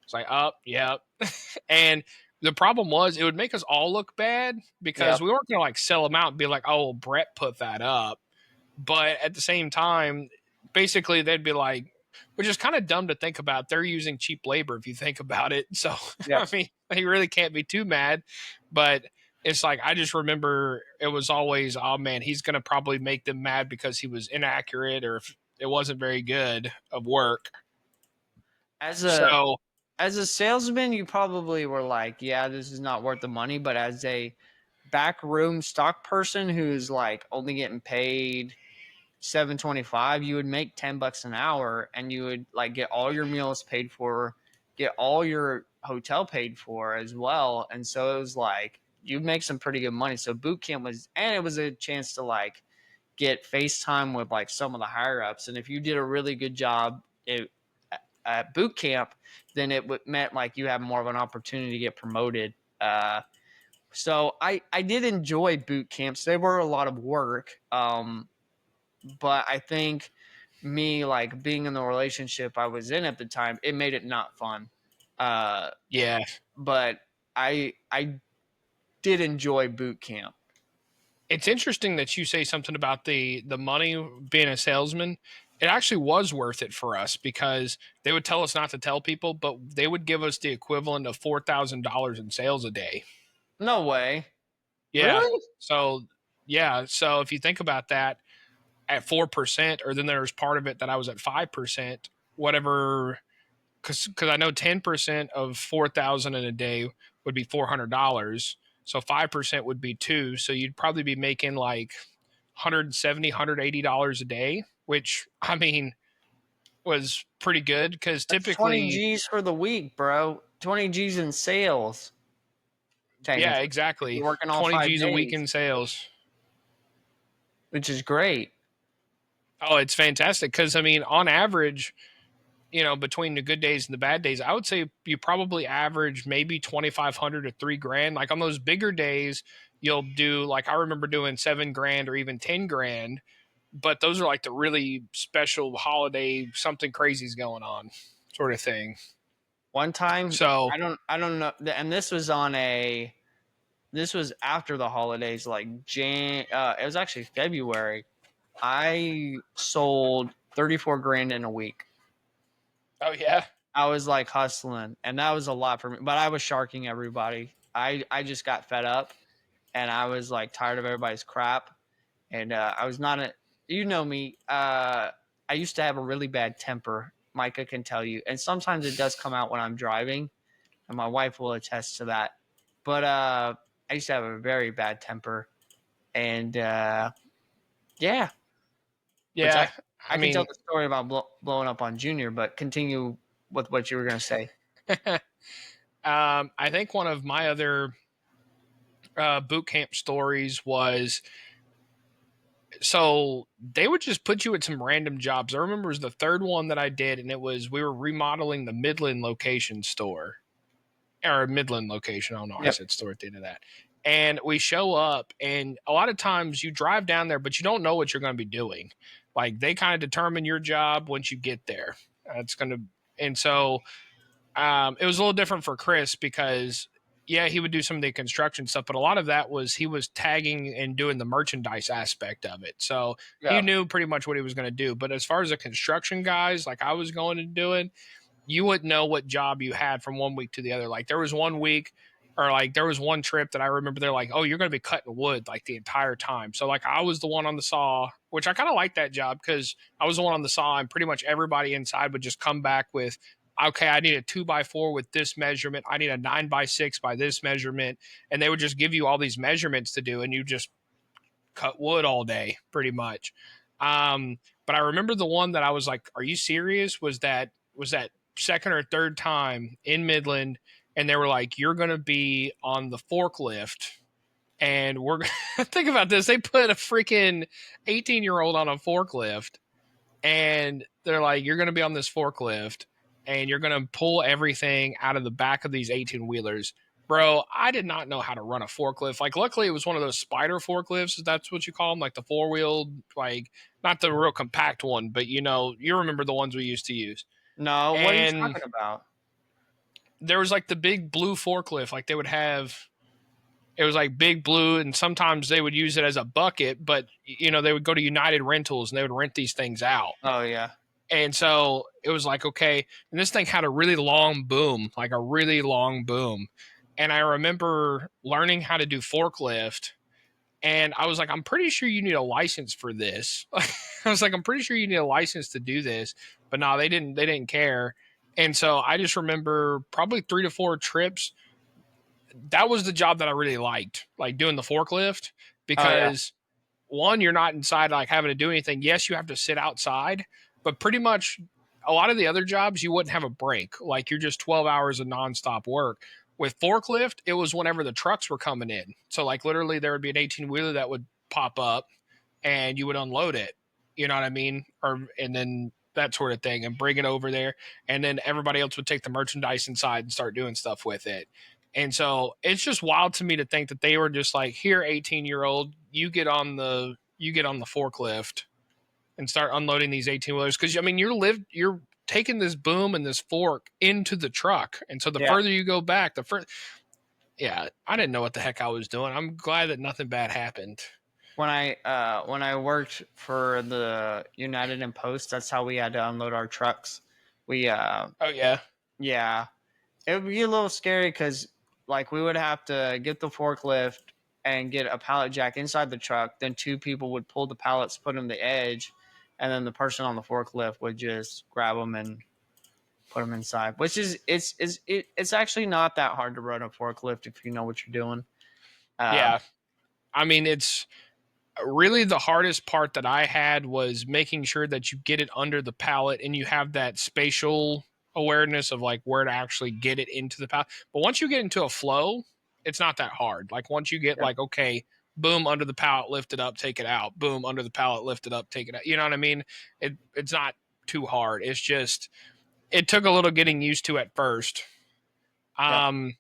It's like, oh, yep. And the problem was it would make us all look bad because Yep. we weren't gonna like sell them out and be like, oh, Brett put that up. But at the same time, basically they'd be like, which is kind of dumb to think about. They're using cheap labor if you think about it. So I Yep. mean, you really can't be too mad. But it's like I just remember it was always, oh man, he's gonna probably make them mad because he was inaccurate or if it wasn't very good of work. As a So as a salesman, you probably were like, yeah, this is not worth the money. But as a backroom stock person who's like only getting paid 7.25, you would make $10 an hour, and you would like get all your meals paid for, get all your hotel paid for as well. And so it was like you'd make some pretty good money. So boot camp was, and it was a chance to like get FaceTime with like some of the higher ups. And if you did a really good job at boot camp, then it meant like you have more of an opportunity to get promoted. So I did enjoy boot camps. They were a lot of work. But I think me like being in the relationship I was in at the time, it made it not fun. Uh, yeah, but I did enjoy boot camp. it's interesting that you say something about the money being a salesman. It actually was worth it for us because they would tell us not to tell people, but they would give us the equivalent of $4,000 in sales a day. No way. Yeah. Really? So yeah. So if you think about that at 4%, or then there's part of it that I was at 5%, whatever, because I know 10% of 4,000 in a day would be $400. So 5% would be two. So you'd probably be making like 170, $180 a day, which I mean was pretty good because That's 20 typically, G's for the week, bro. 20 G's in sales, yeah, technically. If exactly. you're working all 20 5 G's a week days, in sales. which is great. Oh, it's fantastic because I mean, on average, between the good days and the bad days, I would say you probably average maybe 2,500 to 3 grand. Like on those bigger days, you'll do like I remember doing 7 grand or even 10 grand, but those are like the really special holiday, something crazy's going on sort of thing. One time, So I don't know, and this was after the holidays, like it was actually February. I sold 34 grand in a week. oh yeah, I was like hustling, and that was a lot for me. But I was sharking everybody. I just got fed up, and I was like tired of everybody's crap. And I was not a, you know me. I used to have a really bad temper. Micah can tell you, and sometimes it does come out when I'm driving, and my wife will attest to that. But I used to have a very bad temper, and yeah, which yeah. I I can tell mean, the story about blowing up on Junior, but continue with what you were going to say. I think one of my other boot camp stories was, so they would just put you at some random jobs. I remember it was the third one that I did, and it was we were remodeling the Midland location store, or Midland location. I don't know. I Yep. said store at the end of that. And we show up, and a lot of times you drive down there, but you don't know what you're going to be doing. Like they kind of determine your job once you get there. It's going to, and so it was a little different for Chris because yeah, he would do some of the construction stuff, but a lot of that was he was tagging and doing the merchandise aspect of it. So he Yeah. knew pretty much what he was going to do. But as far as the construction guys, like I was going and doing, you wouldn't know what job you had from one week to the other. Like there was one week or like there was one trip that I remember they're like, oh, you're going to be cutting wood like the entire time. So like I was the one on the saw, which I kind of liked that job because I was the one on the saw and pretty much everybody inside would just come back with, okay, I need a 2x4 with this measurement. I need a 9x6 by this measurement. And they would just give you all these measurements to do. And you just cut wood all day, pretty much. But I remember the one that I was like, "Are you serious?" Was that second or third time in Midland, and they were like, "You're going to be on the forklift." And we're think about this. They put a freaking 18-year-old on a forklift, and they're like, "You're going to be on this forklift, and you're going to pull everything out of the back of these 18 wheelers." Bro, I did not know how to run a forklift. Like, luckily, it was one of those spider forklifts. That's what you call them, like the four wheeled, like not the real compact one, but you remember the ones we used to use. No, what are you And talking about? there was like the big blue forklift, like they would have. It was like big blue, and sometimes they would use it as a bucket. But they would go to United Rentals and they would rent these things out. Oh yeah. And so it was like, okay. And this thing had a really long boom, like a really long boom. And I remember learning how to do forklift. And I was like, I'm pretty sure you need a license for this. I was like, I'm pretty sure you need a license to do this. But no, they didn't care. And so I just remember probably 3 to 4 trips. That was the job that I really liked, like doing the forklift, Oh yeah. because one, you're not inside like having to do anything. Yes, you have to sit outside, but pretty much a lot of the other jobs you wouldn't have a break. Like you're just 12 hours of nonstop work. With forklift, it was whenever the trucks were coming in. So like literally there would be an 18 wheeler that would pop up and you would unload it. You know what I mean? And then that sort of thing and bring it over there. And then everybody else would take the merchandise inside and start doing stuff with it. And so it's just wild to me to think that they were just like, here, 18-year-old, you get on the forklift and start unloading these 18 wheelers. Cause I mean, you're taking this boom and this fork into the truck. And so the Yeah. further you go back, yeah, I didn't know what the heck I was doing. I'm glad that nothing bad happened. When I worked for the United and Post, that's how we had to unload our trucks. We Oh yeah. Yeah, it would be a little scary because like we would have to get the forklift and get a pallet jack inside the truck. Then two people would pull the pallets, put them the edge, and then the person on the forklift would just grab them and put them inside. Which is it's actually not that hard to run a forklift if you know what you're doing. Um, Yeah. I mean, it's really the hardest part that I had was making sure that you get it under the pallet and you have that spatial awareness of like where to actually get it into the pallet. But once you get into a flow, it's not that hard. Like once you get yeah, like, okay, boom, under the pallet, lift it up, take it out. Boom, under the pallet, lift it up, take it out. You know what I mean? It's not too hard. It's just it took a little getting used to at first. yeah, Um,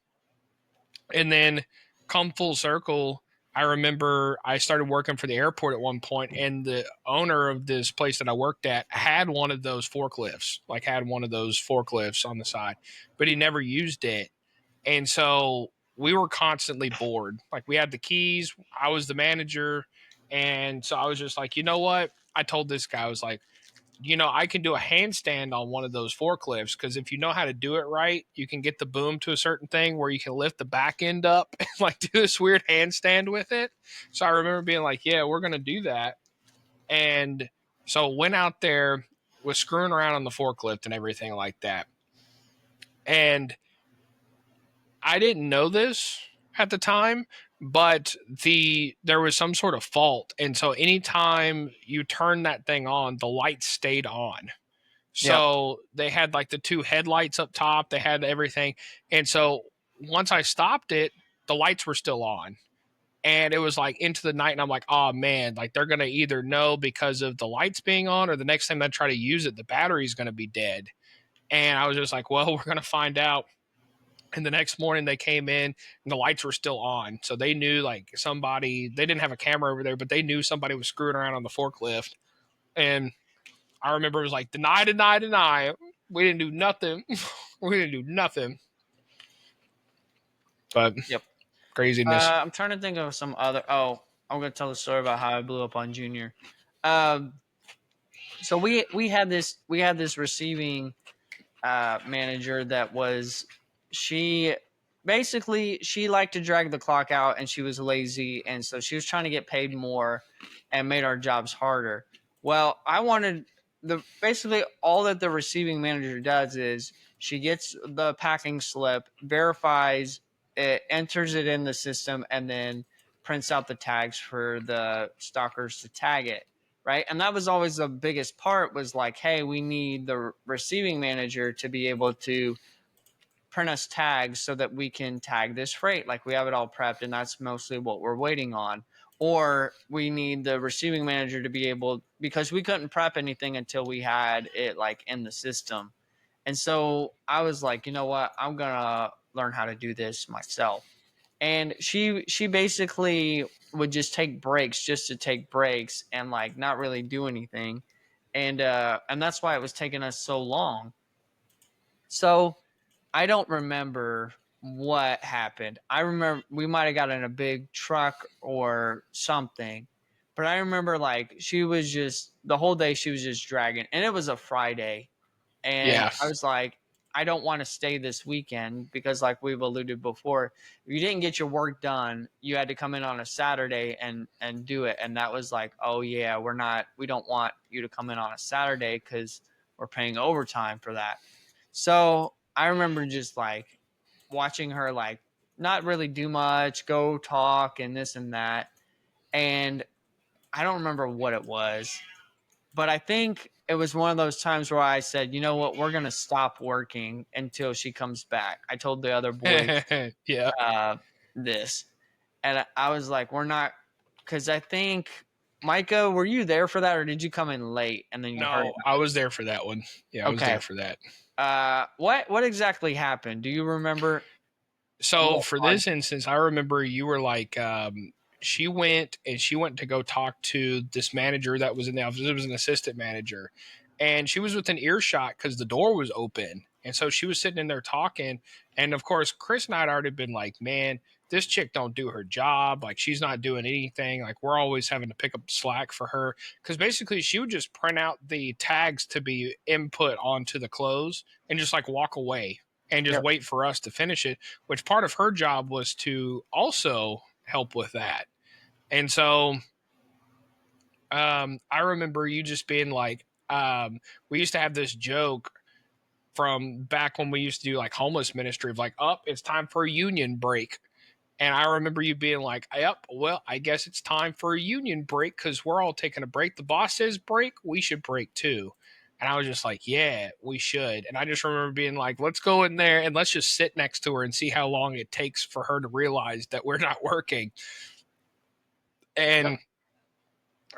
and then come full circle, I remember I started working for the airport at one point, and the owner of this place that I worked at had one of those forklifts, like had one of those forklifts on the side, but he never used it. And so we were constantly bored. Like we had the keys, I was the manager. And so I was just like, you know what? I told this guy, I was like, I can do a handstand on one of those forklifts because if you know how to do it right, you can get the boom to a certain thing where you can lift the back end up and like do this weird handstand with it. So I remember being like, yeah, we're going to do that. And so went out there, was screwing around on the forklift and everything like that. And I didn't know this at the time, but there was some sort of fault. And so anytime you turn that thing on, the light stayed on. yeah. So they had like the two headlights up top, they had everything. And so once I stopped it, the lights were still on. And it was like into the night, and I'm like, oh man, like they're gonna either know because of the lights being on, or the next time I try to use it, the battery's gonna be dead. And I was just like, well, we're gonna find out. And the next morning they came in and the lights were still on. So they knew like they didn't have a camera over there, but they knew somebody was screwing around on the forklift. And I remember it was like, deny, deny, deny. We didn't do nothing. We didn't do nothing. But Yep. craziness. I'm trying to think of some other. Oh, I'm gonna tell the story about how I blew up on Junior. Um, so we had this receiving manager that was she basically she liked to drag the clock out and she was lazy, and so she was trying to get paid more and made our jobs harder. Well, I wanted the basically all that the receiving manager does is she gets the packing slip, verifies it, enters it in the system, and then prints out the tags for the stalkers to tag it, right? And that was always the biggest part, was like, hey, we need the receiving manager to be able to print us tags so that we can tag this freight. Like, we have it all prepped, and that's mostly what we're waiting on. Or we need the receiving manager to be able, because we couldn't prep anything until we had it like in the system. And so I was like, you know what? I'm gonna learn how to do this myself. And she basically would just take breaks just to take breaks and like not really do anything. And that's why it was taking us so long. So I don't remember what happened. I remember we might have got in a big truck or something. But I remember like she was just the whole day she was just dragging, and it was a Friday. And Yeah. I was like, I don't want to stay this weekend because, like we've alluded before, if you didn't get your work done, you had to come in on a Saturday and do it. And that was like, oh yeah, we don't want you to come in on a Saturday because we're paying overtime for that. So I remember just like watching her like not really do much, go talk and this and that. And I don't remember what it was, but I think it was one of those times where I said, you know what, we're going to stop working until she comes back. I told the other boys Yeah. uh, this, and I was like, we're not, because I think, Micah, were you there for that, or did you come in late and then you heard No, I was there for that one. Yeah, I it? was Okay. there for that. What exactly happened? Do you remember So what for caused? this instance, I remember you were like, she went to go talk to this manager that was in the office. It was an assistant manager, and she was within earshot because the door was open, and so she was sitting in there talking. And of course, Chris and I had already been like, man, this chick don't do her job. Like, she's not doing anything. Like, we're always having to pick up slack for her because basically she would just print out the tags to be input onto the clothes and just like walk away and just Yep. wait for us to finish it, which part of her job was to also help with that. And so I remember you just being like, we used to have this joke from back when we used to do like homeless ministry of like, up, it's time for a union break. And I remember you being like, yep, well, I guess it's time for a union break because we're all taking a break. The boss says break, we should break too. And I was just like, yeah, we should. And I just remember being like, let's go in there and let's just sit next to her and see how long it takes for her to realize that we're not working. Yep. And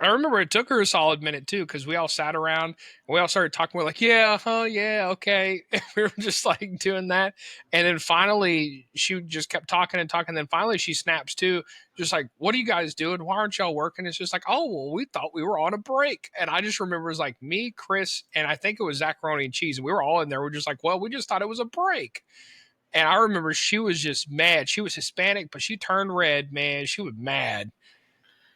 I remember it took her a solid minute too, because we all sat around and we all started talking. We're like, yeah, yeah, okay. And we were just like doing that. And then finally, she just kept talking and talking. And then finally, she snaps too, just like, what are you guys doing? Why aren't y'all working? It's just like, oh, well, we thought we were on a break. And I just remember it was like me, Chris, and I think it was Zacharoni and Cheese. And we were all in there. We're just like, well, we just thought it was a break. And I remember she was just mad. She was Hispanic, but she turned red, man. She was mad.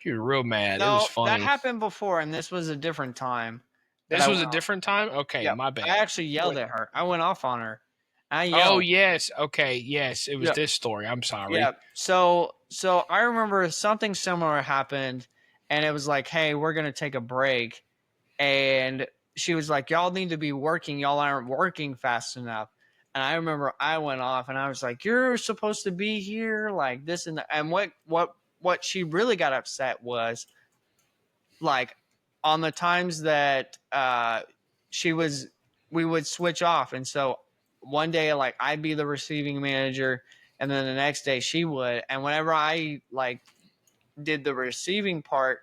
She was real mad. It was No, that funny. happened before, and this was a different time that This I was went a off. different time? Okay, Yep. my I bad. actually yelled What? at her. I went off on her. I Oh, yelled. yes. Okay, yes. It was Yep. this story. I'm Yeah. sorry. So I remember something similar happened, and it was like, hey, we're gonna take a break. And she was like, y'all need to be working. Y'all aren't working fast enough. And I remember I went off and I was like, you're supposed to be here, like this and that. And what she really got upset was like on the times that she was we would switch off. And so one day like I'd be the receiving manager, and then the next day she would. And whenever I like did the receiving part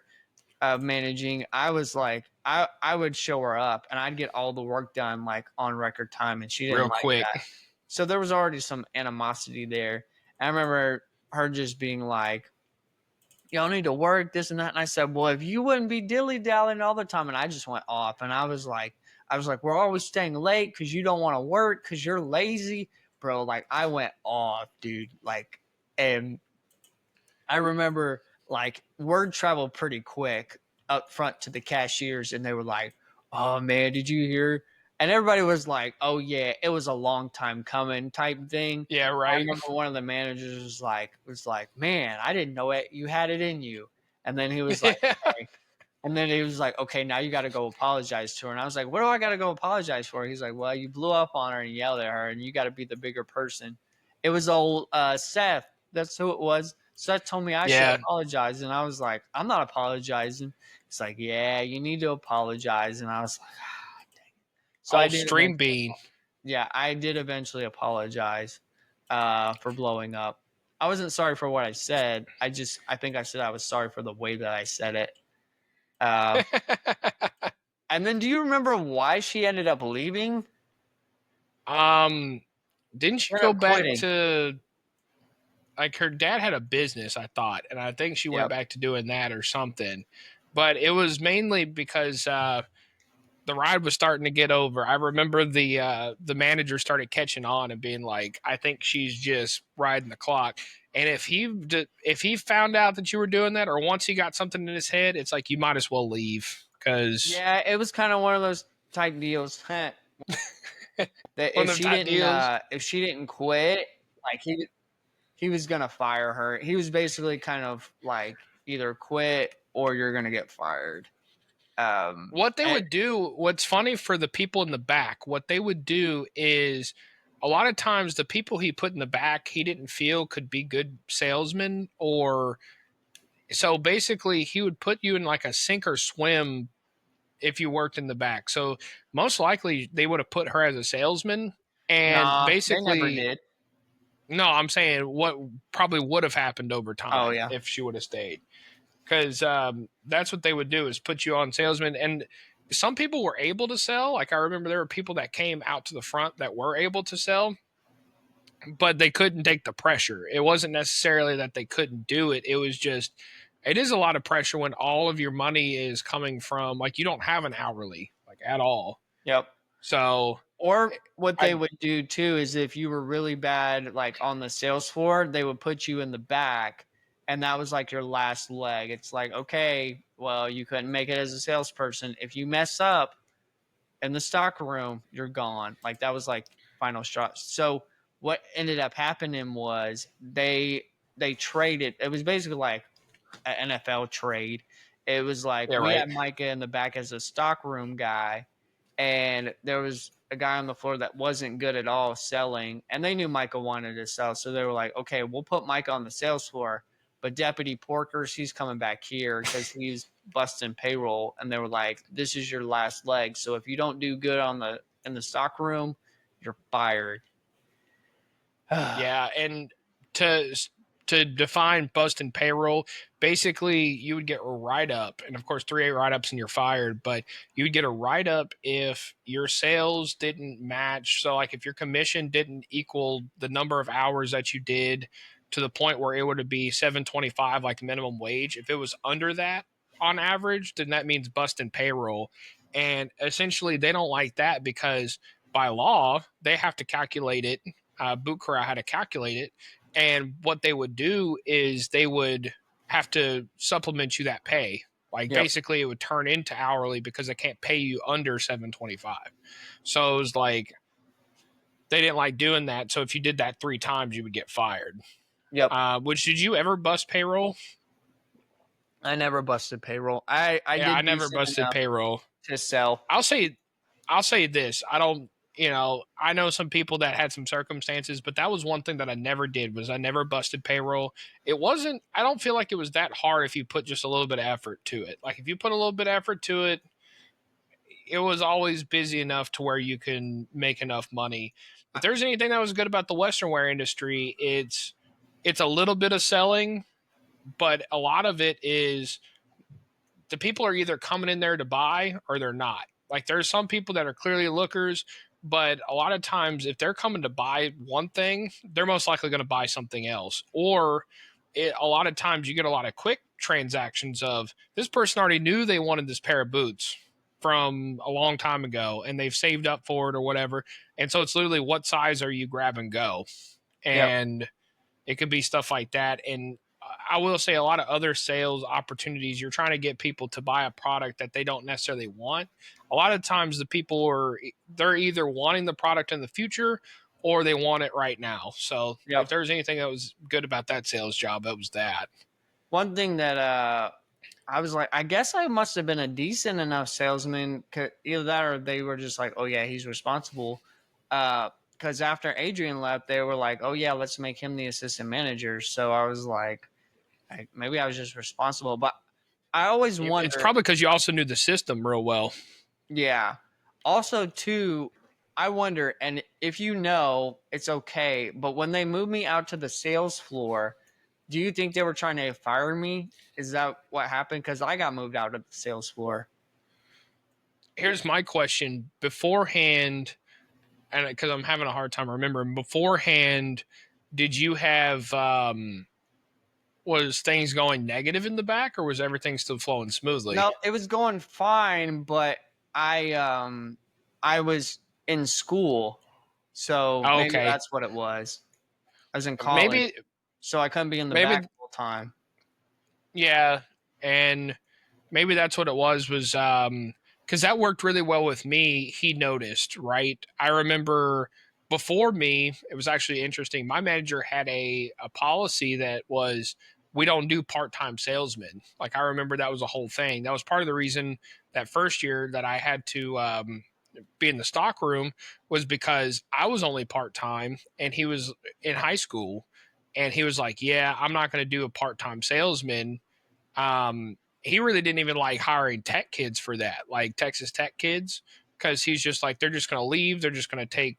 of managing, I was like, I would show her up and I'd get all the work done like on record time, and she didn't Real like quick. that. So there was already some animosity there. I remember her just being like, y'all need to work this and that. And I said, well, if you wouldn't be dilly dallying all the time. And I just went off, and I was like, we're always staying late because you don't want to work because you're lazy, bro. Like I went off, dude. Like, and I remember like word traveled pretty quick up front to the cashiers, and they were like, oh man, did you hear? And everybody was like, oh yeah, it was a long time coming type thing. Yeah, I right. remember one of the managers was like, man, I didn't know it. You had it in you. And then he was like, okay. And then he was like, okay, now you got to go apologize to her. And I was like, what do I got to go apologize for? He's like, well, you blew up on her and yelled at her, and you got to be the bigger person. It was old Seth. That's who it was. So that told me I should Yeah. apologize, and I was like, I'm not apologizing. It's like, yeah, you need to apologize, and I was like, ah, dang it. So Oh, I did stream eventually. bean. Yeah, I did eventually apologize for blowing up. I wasn't sorry for what I said. I think I said I was sorry for the way that I said it. Uh, and then, do you remember why she ended up leaving? um, didn't She she ended go up back quitting. to like her dad had a business, I thought, and I think she went Yep. back to doing that or something. But it was mainly because the ride was starting to get over. I remember the manager started catching on and being like, "I think she's just riding the clock." And if he found out that you were doing that, or once he got something in his head, it's like you might as well leave because Yeah, it was kind of one of those type deals. That one of them type deals. if she didn't quit, like he was gonna fire her. He was basically kind of like either quit or you're gonna get fired. What they And would do, what's funny for the people in the back, what they would do is a lot of times the people he put in the back he didn't feel could be good salesmen, or so basically he would put you in like a sink or swim if you worked in the back. So most likely they would have put her as a salesman, and nah, they never basically, did. no, I'm saying what probably would have happened over Oh time yeah, if she would have stayed, because that's what they would do is put you on salesman. And some people were able to sell. Like I remember there were people that came out to the front that were able to sell, but they couldn't take the pressure. It wasn't necessarily that they couldn't do it. It was just it is a lot of pressure when all of your money is coming from like you don't have an hourly like at all. yep. So Or what I they would do too is if you were really bad, like on the sales floor, they would put you in the back, and that was like your last leg. It's like, okay, well, you couldn't make it as a salesperson. If you mess up in the stock room, you're gone. Like that was like final straw. So what ended up happening was they traded. It was basically like an NFL trade. It was like yeah, we right. had Micah in the back as a stock room guy, and there was a guy on the floor that wasn't good at all selling, and they knew Micah wanted to sell, so they were like, okay, we'll put Micah on the sales floor, but Deputy Porkers, he's coming back here because he's busting payroll, and they were like, this is your last leg, so if you don't do good on the in the stock room, you're fired. Yeah, and to to define bust and payroll, basically you would get a write up, and of course 3A write ups and you're fired. But you would get a write up if your sales didn't match. So like if your commission didn't equal the number of hours that you did to the point where it would be 725 like minimum wage. If it was under that on average, then that means bust and payroll. And essentially they don't like that because by law they have to calculate it. Boot Corral had to calculate it, and what they would do is they would have to supplement you that pay. Like Yep, basically, it would turn into hourly because they can't pay you under 725. So it was like they didn't like doing that. So if you did that 3 times, you would get fired. yep. Which did you ever bust payroll? I never busted payroll. I Yeah, I did never decent busted enough payroll. to sell. I'll say this. I don't, I know some people that had some circumstances, but that was one thing that I never did was I never busted payroll. It wasn't I don't feel like it was that hard if you put just a little bit of effort to it. Like if you put a little bit of effort to it, it was always busy enough to where you can make enough money. If there's anything that was good about the western wear industry, it's a little bit of selling, but a lot of it is the people are either coming in there to buy or they're not. Like there's some people that are clearly lookers, but a lot of times if they're coming to buy one thing, they're most likely going to buy something else. Or a lot of times you get a lot of quick transactions of this person already knew they wanted this pair of boots from a long time ago and they've saved up for it or whatever. And so it's literally what size are you grab and go? Yep, And it could be stuff like that. And I will say a lot of other sales opportunities, you're trying to get people to buy a product that they don't necessarily want. A lot of times the people they're either wanting the product in the future or they want it right now. So if yep. there's anything that was good about that sales job, it was that. One thing that I was like, I guess I must have been a decent enough salesman. Either that or they were just like, oh yeah, he's responsible. Because after Adrian left, they were like, oh yeah, let's make him the assistant manager. So I was like, maybe I was just responsible, but I always It's wonder. probably because you also knew the system real well. Yeah. Also, too, I wonder, and if you know, it's okay, but when they moved me out to the sales floor, do you think they were trying to fire me? Is that what happened? Because I got moved out of the sales floor. Here's my question beforehand, and because I'm having a hard time remembering beforehand, did you have was things going negative in the back, or was everything still flowing smoothly? No, it was going fine, but I um I was in school, so maybe Okay, that's what it was. I was in college, maybe so I couldn't be in the back maybe full time. yeah, and maybe that's what it was because that worked really well with me. He noticed, right? I remember before me, it was actually interesting. My manager had a policy that was we don't do part-time salesmen. Like I remember that was a whole thing. That was part of the reason that first year that I had to be in the stock room was because I was only part-time and he was in high school, and he was like, yeah, I'm not going to do a part-time salesman. He really didn't even like hiring tech kids for that, like Texas Tech kids, because he's just like, they're just going to leave. They're just going to take,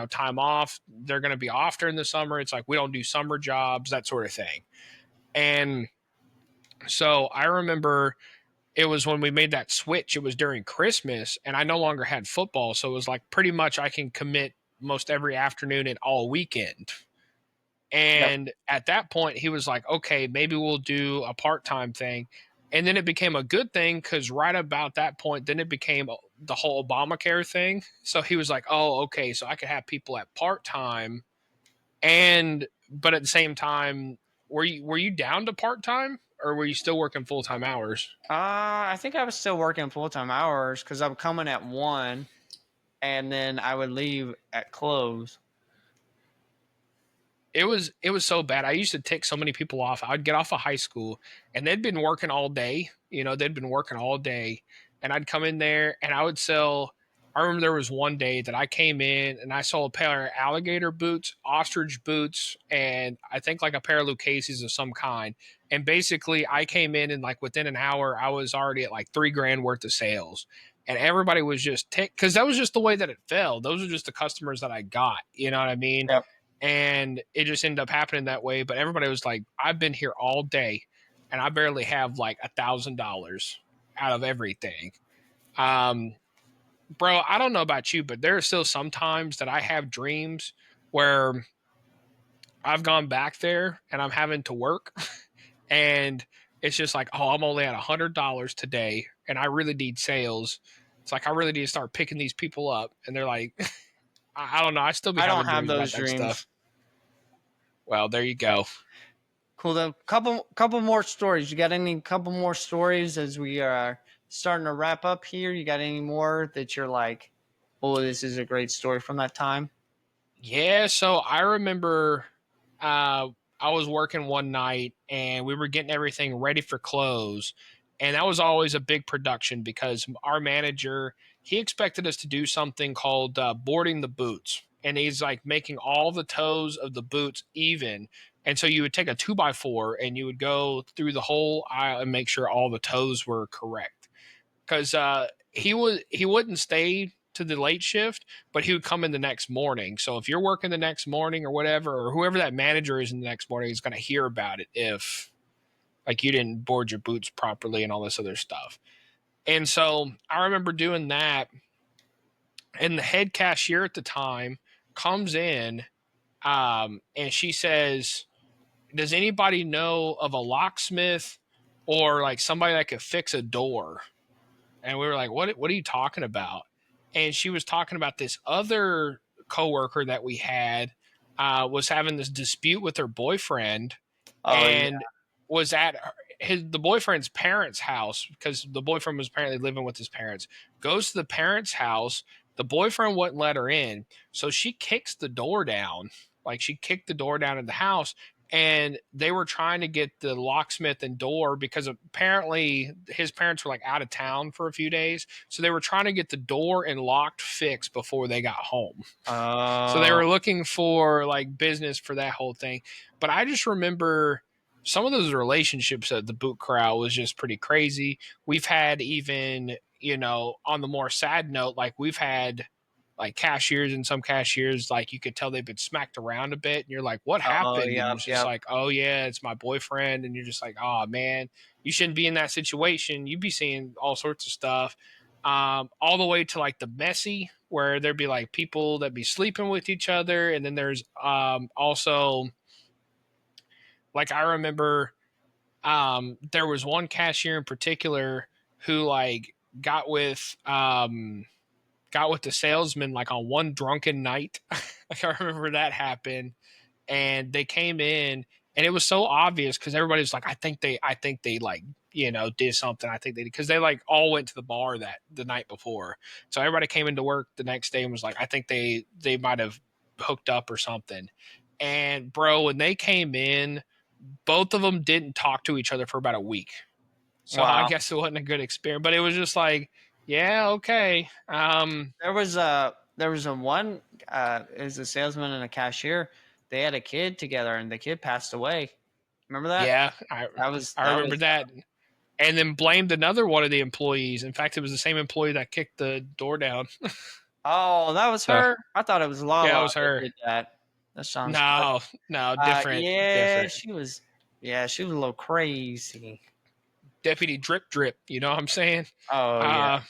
time off. They're going to be off during the summer. It's like, we don't do summer jobs, that sort of thing. And so I remember it was when we made that switch, it was during Christmas, and I no longer had football. So it was like pretty much I can commit most every afternoon and all weekend. Yep. And at that point, he was like, okay, maybe we'll do a part time thing. And then it became a good thing because right about that point, then it became the whole Obamacare thing. So he was like, oh, okay, so I could have people at part time. But at the same time, were you down to part time, or were you still working full time hours? I think I was still working full time hours because I'm coming at 1, and then I would leave at close. It was so bad. I used to tick so many people off. I'd get off of high school and they'd been working all day. They'd been working all day, and I'd come in there and I would sell. I remember there was one day that I came in and I saw a pair of alligator boots, ostrich boots, and I think like a pair of Lucchese's of some kind. And basically, I came in and like within an hour, I was already at like 3 grand worth of sales. And everybody was just ticked because that was just the way that it fell. Those are just the customers that I got. You know what I mean? Yep. And it just ended up happening that way. But everybody was like, I've been here all day and I barely have like $1,000 out of everything. Um, Bro, I don't know about you, but there are still some times that I have dreams where I've gone back there and I'm having to work and it's just like, oh, I'm only at $100 today and I really need sales. It's like I really need to start picking these people up, and they're like, I don't know. I still be I don't having have dreams those about that stuff. dreams. Well, there you go. Cool. Then couple more stories. You got any couple more stories as we are starting to wrap up here? You got any more that you're like, oh, this is a great story from that time? Yeah, so I remember uh, I was working one night and we were getting everything ready for close. And that was always a big production because our manager, he expected us to do something called boarding the boots. And he's like making all the toes of the boots even. And so you would take a 2x4 and you would go through the whole aisle and make sure all the toes were correct, because he wouldn't stay to the late shift, but he would come in the next morning. So if you're working the next morning or whatever, or whoever that manager is in the next morning is going to hear about it if like you didn't board your boots properly and all this other stuff. And so I remember doing that, and the head cashier at the time comes in, and she says, "Does anybody know of a locksmith or like somebody that could fix a door?" And we were like, what are you talking about? And she was talking about this other coworker that we had was having this dispute with her boyfriend, Oh yeah. and was at the boyfriend's parents' house because the boyfriend was apparently living with his parents. Goes to the parents' house. The boyfriend wouldn't let her in, so she kicks the door down. Like she kicked the door down in the house, and they were trying to get the locksmith and door because apparently his parents were like out of town for a few days, so they were trying to get the door and locked fixed before they got home. So they Oh. were looking for like business for that whole thing. But I just remember some of those relationships at the boot corral was just pretty crazy. We've had even, on the more sad note, like we've had like cashiers and some cashiers, like you could tell they've been smacked around a bit and you're like, what Oh, happened? And yep, it's just yep. like, oh yeah, it's my boyfriend. And you're just like, oh man, you shouldn't be in that situation. You'd be seeing all sorts of stuff. All the way to like the messy where there'd be like people that be sleeping with each other. And then there's also like I remember there was one cashier in particular who like got with the salesman like on one drunken night. Like I remember that happened, and they came in, and it was so obvious because everybody was like, I think they like did something. I think they because they like all went to the bar that the night before, so everybody came into work the next day and was like, I think they might have hooked up or something. And bro, when they came in, both of them didn't talk to each other for about a week. So I Wow. guess it wasn't a good experience, but it was just like, yeah, okay. There was a one is a salesman and a cashier. They had a kid together, and the kid passed away. Remember that? Yeah, I That was I that remember was. that. And then blamed another one of the employees. In fact, it was the same employee that kicked the door down. Oh, that was So her. I thought it was yeah, it Lala was that her. did that. That sounds good. No, no, different, Yeah, different. she was. Yeah, she was a little crazy. Deputy Drip Drip. You know what I'm saying? Oh yeah. Uh,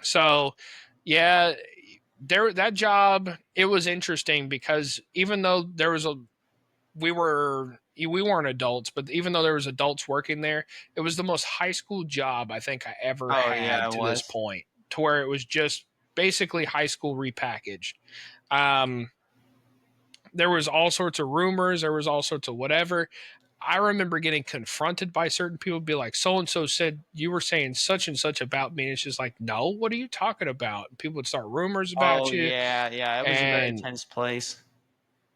so yeah, there that job it was interesting because even though there was a we weren't adults, but even though there was adults working there, it was the most high school job I think I ever Oh yeah, had it to this was. point, to where it was just basically high school repackaged. Um, there was all sorts of rumors, there was all sorts of whatever. I remember getting confronted by certain people, be like, "So and so said you were saying such and such about me." And it's just like, "No, what are you talking about?" And people would start rumors about Oh you, yeah, yeah. It was a very and tense place.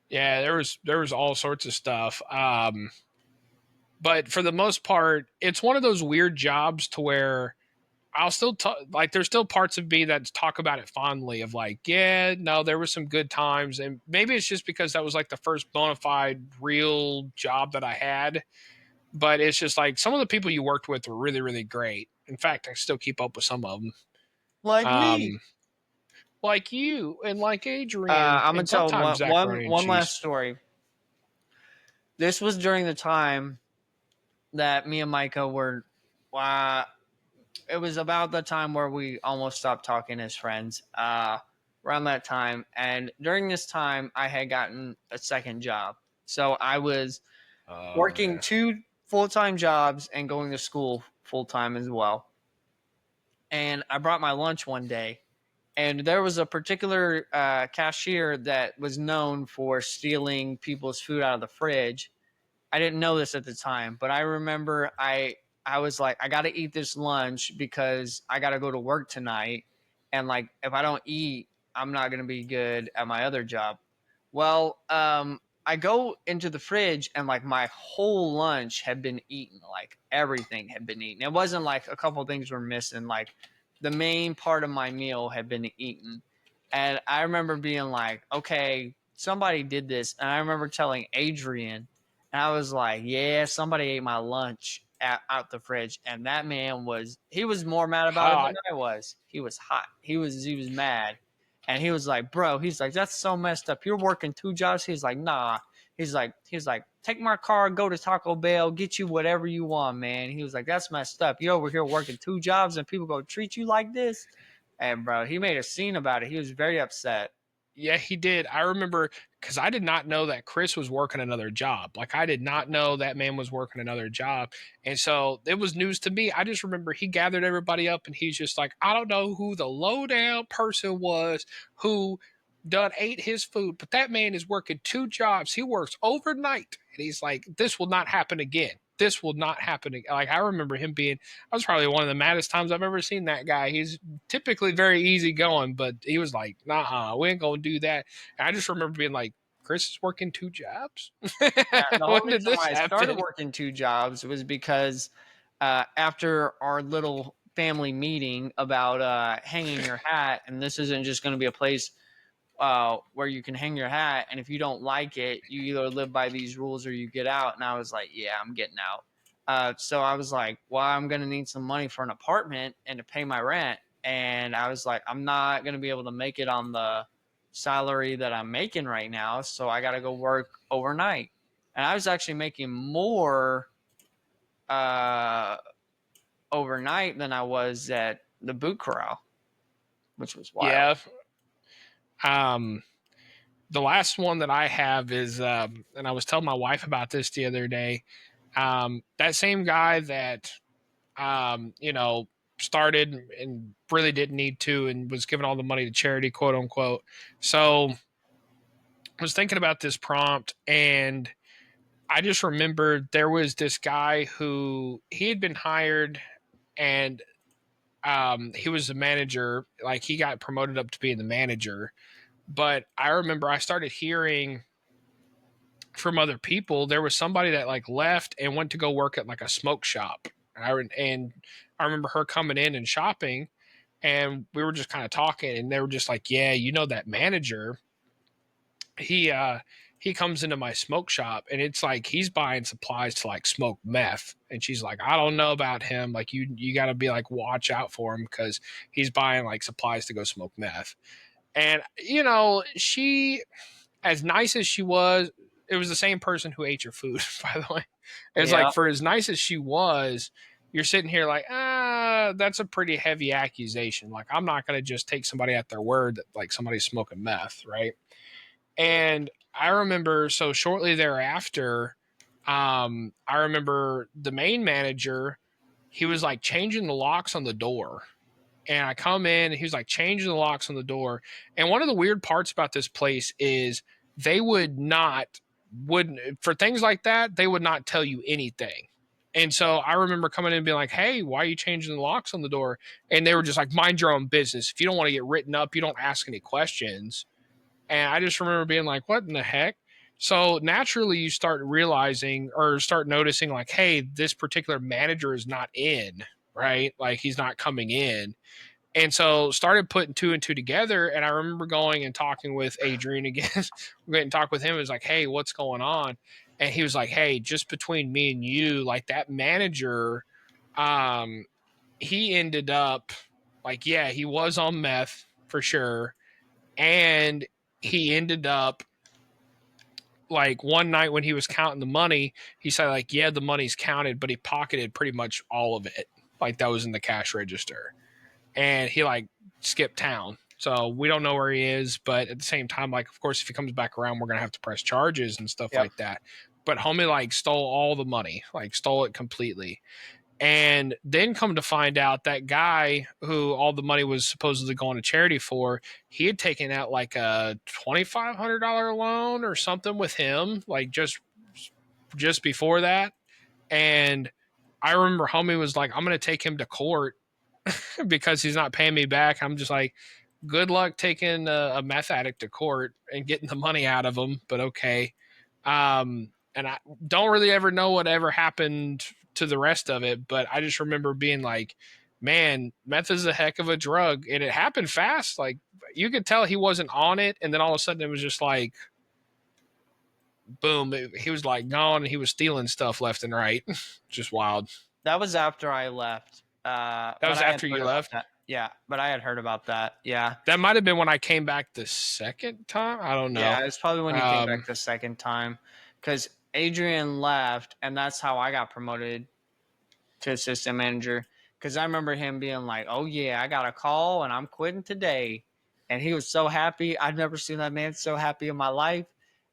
yeah, there was all sorts of stuff. But for the most part, it's one of those weird jobs to where I'll still talk, like there's still parts of me that talk about it fondly of like, yeah, no, there was some good times. And maybe it's just because that was like the first bona fide real job that I had. But it's just like some of the people you worked with were really, really great. In fact, I still keep up with some of them. Like me. Um, like you and like Adrian I'm gonna and tell sometimes one one Macaroni and one Cheese. last story. This was during the time that me and Micah were. Uh, it was about the time where we almost stopped talking as friends. Around that time, and during this time, I had gotten a second job. So I was Oh, working yeah. two full-time jobs and going to school full-time as well. And I brought my lunch one day, and there was a particular cashier that was known for stealing people's food out of the fridge. I didn't know this at the time, but I remember I was like, I got to eat this lunch because I got to go to work tonight, and like if I don't eat, I'm not gonna be good at my other job. Well, I go into the fridge and like my whole lunch had been eaten, like everything had been eaten. It wasn't like a couple things were missing, like the main part of my meal had been eaten. And I remember being like, okay, somebody did this. And I remember telling Adrian, and I was like, yeah, somebody ate my lunch out the fridge. And that man he was more mad about it than Hot. I was. He was hot. He was mad. And he was like, bro, he's like, that's so messed up. You're working two jobs. He's like, nah. He's like, take my car, go to Taco Bell, get you whatever you want, man. He was like, that's messed up. You're over here working two jobs and people go treat you like this. And bro, he made a scene about it. He was very upset. Yeah, he did. I remember because I did not know that Chris was working another job. Like, I did not know that man was working another job. And so it was news to me. I just remember he gathered everybody up and he's just like, I don't know who the lowdown person was who done ate his food, but that man is working two jobs. He works overnight. And he's like, this will not happen again. This will not happen again. Like, I remember him being, I was probably one of the maddest times I've ever seen that guy. He's typically very easy going, but he was like, nah, we ain't gonna do that. And I just remember being like, Chris is working two jobs. Yeah, the whole When did reason this why I started happen? working two jobs was because after our little family meeting about hanging your hat, and this isn't just going to be a place where you can hang your hat, and if you don't like it, you either live by these rules or you get out. And I was like, yeah, I'm getting out. So I was like, well, I'm gonna need some money for an apartment and to pay my rent. And I was like, I'm not gonna be able to make it on the salary that I'm making right now, so I got to go work overnight. And I was actually making more uh, overnight than I was at the boot corral, which was wild. Yeah. Um, the last one that I have is, and I was telling my wife about this the other day. That same guy that, you know, started and really didn't need to and was giving all the money to charity, quote unquote. So I was thinking about this prompt, and I just remembered there was this guy who he had been hired, and he was the manager. Like, he got promoted up to being the manager. But I remember I started hearing from other people, there was somebody that like left and went to go work at like a smoke shop. And I remember her coming in and shopping, and we were just kind of talking, and they were just like, yeah, you know, that manager, he comes into my smoke shop, and it's like he's buying supplies to like smoke meth. And she's like, I don't know about him, like you got to be like, watch out for him, because he's buying like supplies to go smoke meth. And you know, she, as nice as she was, it was the same person who ate your food, by the way. It's Yeah. like, for as nice as she was, you're sitting here like, that's a pretty heavy accusation. Like, I'm not going to just take somebody at their word that like somebody's smoking meth, right? And I remember, so shortly thereafter, I remember the main manager, he was like changing the locks on the door. And I come in, and he was like changing the locks on the door. And one of the weird parts about this place is they wouldn't, for things like that, they would not tell you anything. And so I remember coming in and being like, hey, why are you changing the locks on the door? And they were just like, mind your own business. If you don't want to get written up, you don't ask any questions. And I just remember being like, what in the heck? So naturally, you start realizing or start noticing, like, hey, this particular manager is not in, right? Like, he's not coming in. And so started putting two and two together. And I remember going and talking with Adrian again. We went and talked with him. It was like, hey, what's going on? And he was like, hey, just between me and you, like, that manager, um, he ended up like, yeah, he was on meth for sure. And he ended up, like, one night when he was counting the money, he said, like, yeah, the money's counted, but he pocketed pretty much all of it. Like, that was in the cash register. And he like skipped town. So we don't know where he is, but at the same time, like, of course, if he comes back around, we're gonna have to press charges and stuff Yep. like that. But homie like stole all the money, like stole it completely. And then come to find out that guy who all the money was supposedly going to charity for, he had taken out like a $2,500 loan or something with him, like just before that. And I remember homie was like, I'm gonna take him to court because he's not paying me back. I'm just like, good luck taking a meth addict to court and getting the money out of him, but okay. And I don't really ever know what ever happened to the rest of it, but I just remember being like, man, meth is a heck of a drug. And it happened fast. Like, you could tell he wasn't on it. And then all of a sudden it was just like, boom, he was like gone, and he was stealing stuff left and right. Just wild. That was after I left. That But was I had after heard you about left. that. Yeah, but I had heard about that. Yeah. That might have been when I came back the second time. I don't know. Yeah, it's probably when you came back Um, the second time, because Adrian left, and that's how I got promoted to assistant manager. Because I remember him being like, "Oh yeah, I got a call, and I'm quitting today," and he was so happy. I've never seen that man so happy in my life.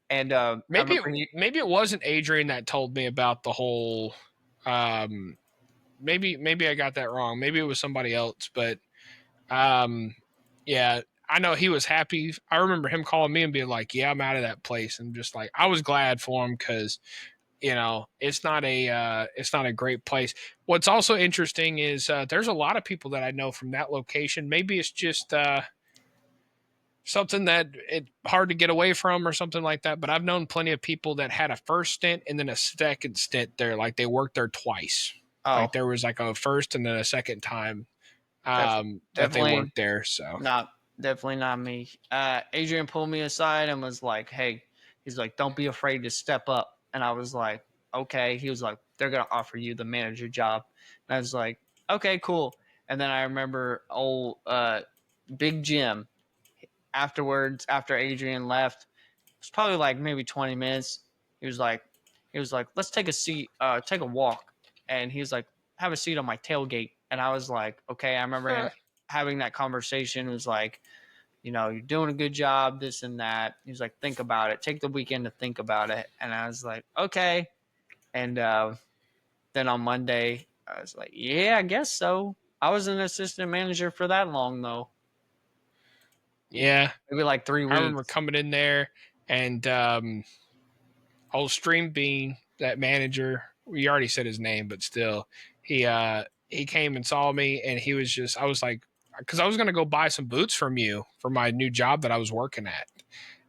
And I maybe remember he, maybe it wasn't Adrian that told me about the whole. Um, maybe I got that wrong. Maybe it was somebody else. But um, yeah, I know he was happy. I remember him calling me and being like, "Yeah, I'm out of that place." And just like, I was glad for him, because you know, it's not a great place. What's also interesting is there's a lot of people that I know from that location. Maybe it's just something that it's hard to get away from or something like that. But I've known plenty of people that had a first stint and then a second stint there. Like, they worked there twice. oh, Like, there was like a first and then a second time def- that they definitely worked there. So not definitely not me. Adrian pulled me aside and was like, "Hey," he's like, "Don't be afraid to step up." And I was like, "Okay." He was like, "They're gonna offer you the manager job." And I was like, "Okay, cool." And then I remember old Big Jim afterwards, after Adrian left, it was probably like maybe 20 minutes. He was like, "Let's take a seat, take a walk." And he was like, "Have a seat on my tailgate." And I was like, "Okay." I remember him having that conversation. It was like, "You're doing a good job, this and that." He was like, "Think about it. Take the weekend to think about it." And I was like, "Okay." And then on Monday, I was like, "Yeah, I guess so." I was an assistant manager for that long though, Yeah, maybe like three I remember weeks. coming in there and old Stream Bean, that manager, we already said his name, but still, he came and saw me, and he was just, I was like, because I was gonna go buy some boots from you for my new job that I was working at,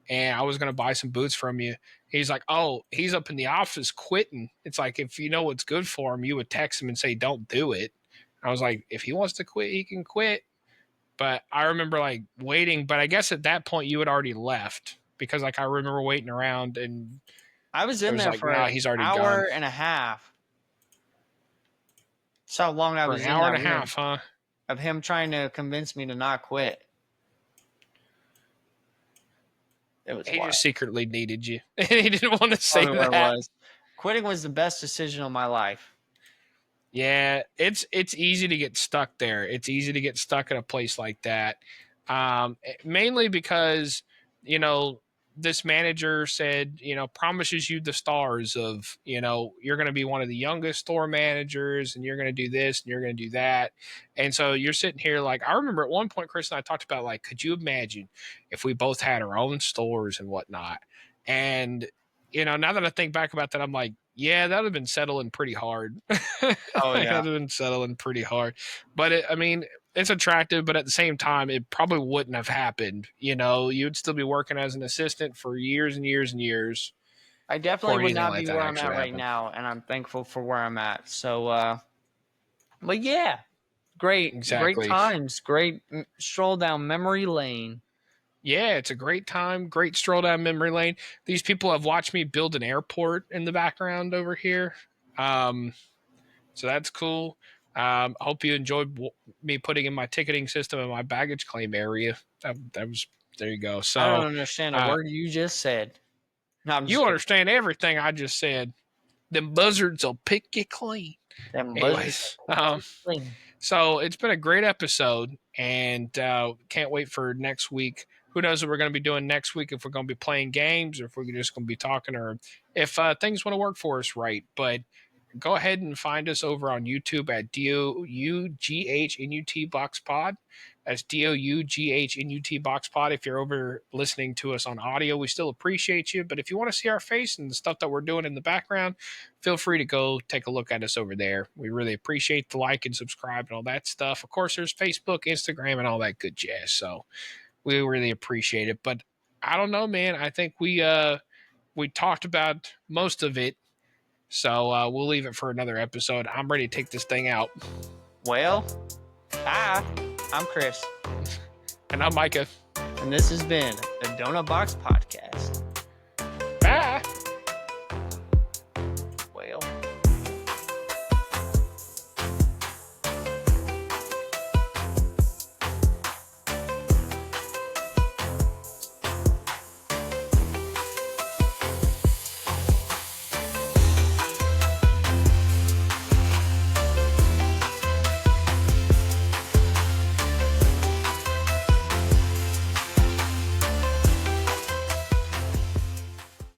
and I was gonna buy some boots from you. He's like, "Oh, he's up in the office quitting." It's like, if you know what's good for him, you would text him and say, "Don't do it." I was like, if he wants to quit, he can quit. But I remember like waiting, but I guess at that point you had already left, because like I remember waiting around and I was it in was there like, for nah, an he's already hour gone. and a half. That's how long I For an was in hour and that a room half, huh? of him trying to convince me to not quit. It was He wild. just secretly needed you. And he didn't want to say Probably what it that. was. Quitting was the best decision of my life. Yeah, it's easy to get stuck there. It's easy to get stuck in a place like that. Mainly because, you know, this manager said, promises you the stars of, you're going to be one of the youngest store managers and you're going to do this and you're going to do that. And so you're sitting here like, I remember at one point, Chris and I talked about, like, could you imagine if we both had our own stores and whatnot? And, now that I think back about that, I'm like, yeah, that would have been settling pretty hard. Like, Oh that yeah. would have been settling pretty hard. But I mean, it's attractive, but at the same time, it probably wouldn't have happened. You'd still be working as an assistant for years and years and years I definitely before would anything not like be that where I'm actually at right happened. now, and I'm thankful for where I'm at. So but yeah, great Exactly. times, great stroll down memory lane. Yeah, it's a great time, great stroll down memory lane. These people have watched me build an airport in the background over here. Um, So that's cool. I hope you enjoyed me putting in my ticketing system in my baggage claim area. That was, there you go. I don't So understand a uh, word you just said. No, I'm just you kidding. understand everything I just said. Them buzzards will pick you clean. Them buzzards Anyways, are pretty clean. so it's been a great episode, and can't wait for next week. Who knows what we're going to be doing next week? If we're going to be playing games, or if we're just going to be talking, or if things want to work for us, right? But go ahead and find us over on YouTube at DOUGHNUT Box Pod. That's DOUGHNUT Box Pod. If you're over listening to us on audio, we still appreciate you. But if you want to see our face and the stuff that we're doing in the background, feel free to go take a look at us over there. We really appreciate the like and subscribe and all that stuff. Of course, there's Facebook, Instagram, and all that good jazz. So we really appreciate it. But I don't know, man. I think we talked about most of it, so we'll leave it for another episode. I'm ready to take this thing out. Well, hi, I'm Chris, And I'm Micah. and this has been the Donut Box Podcast.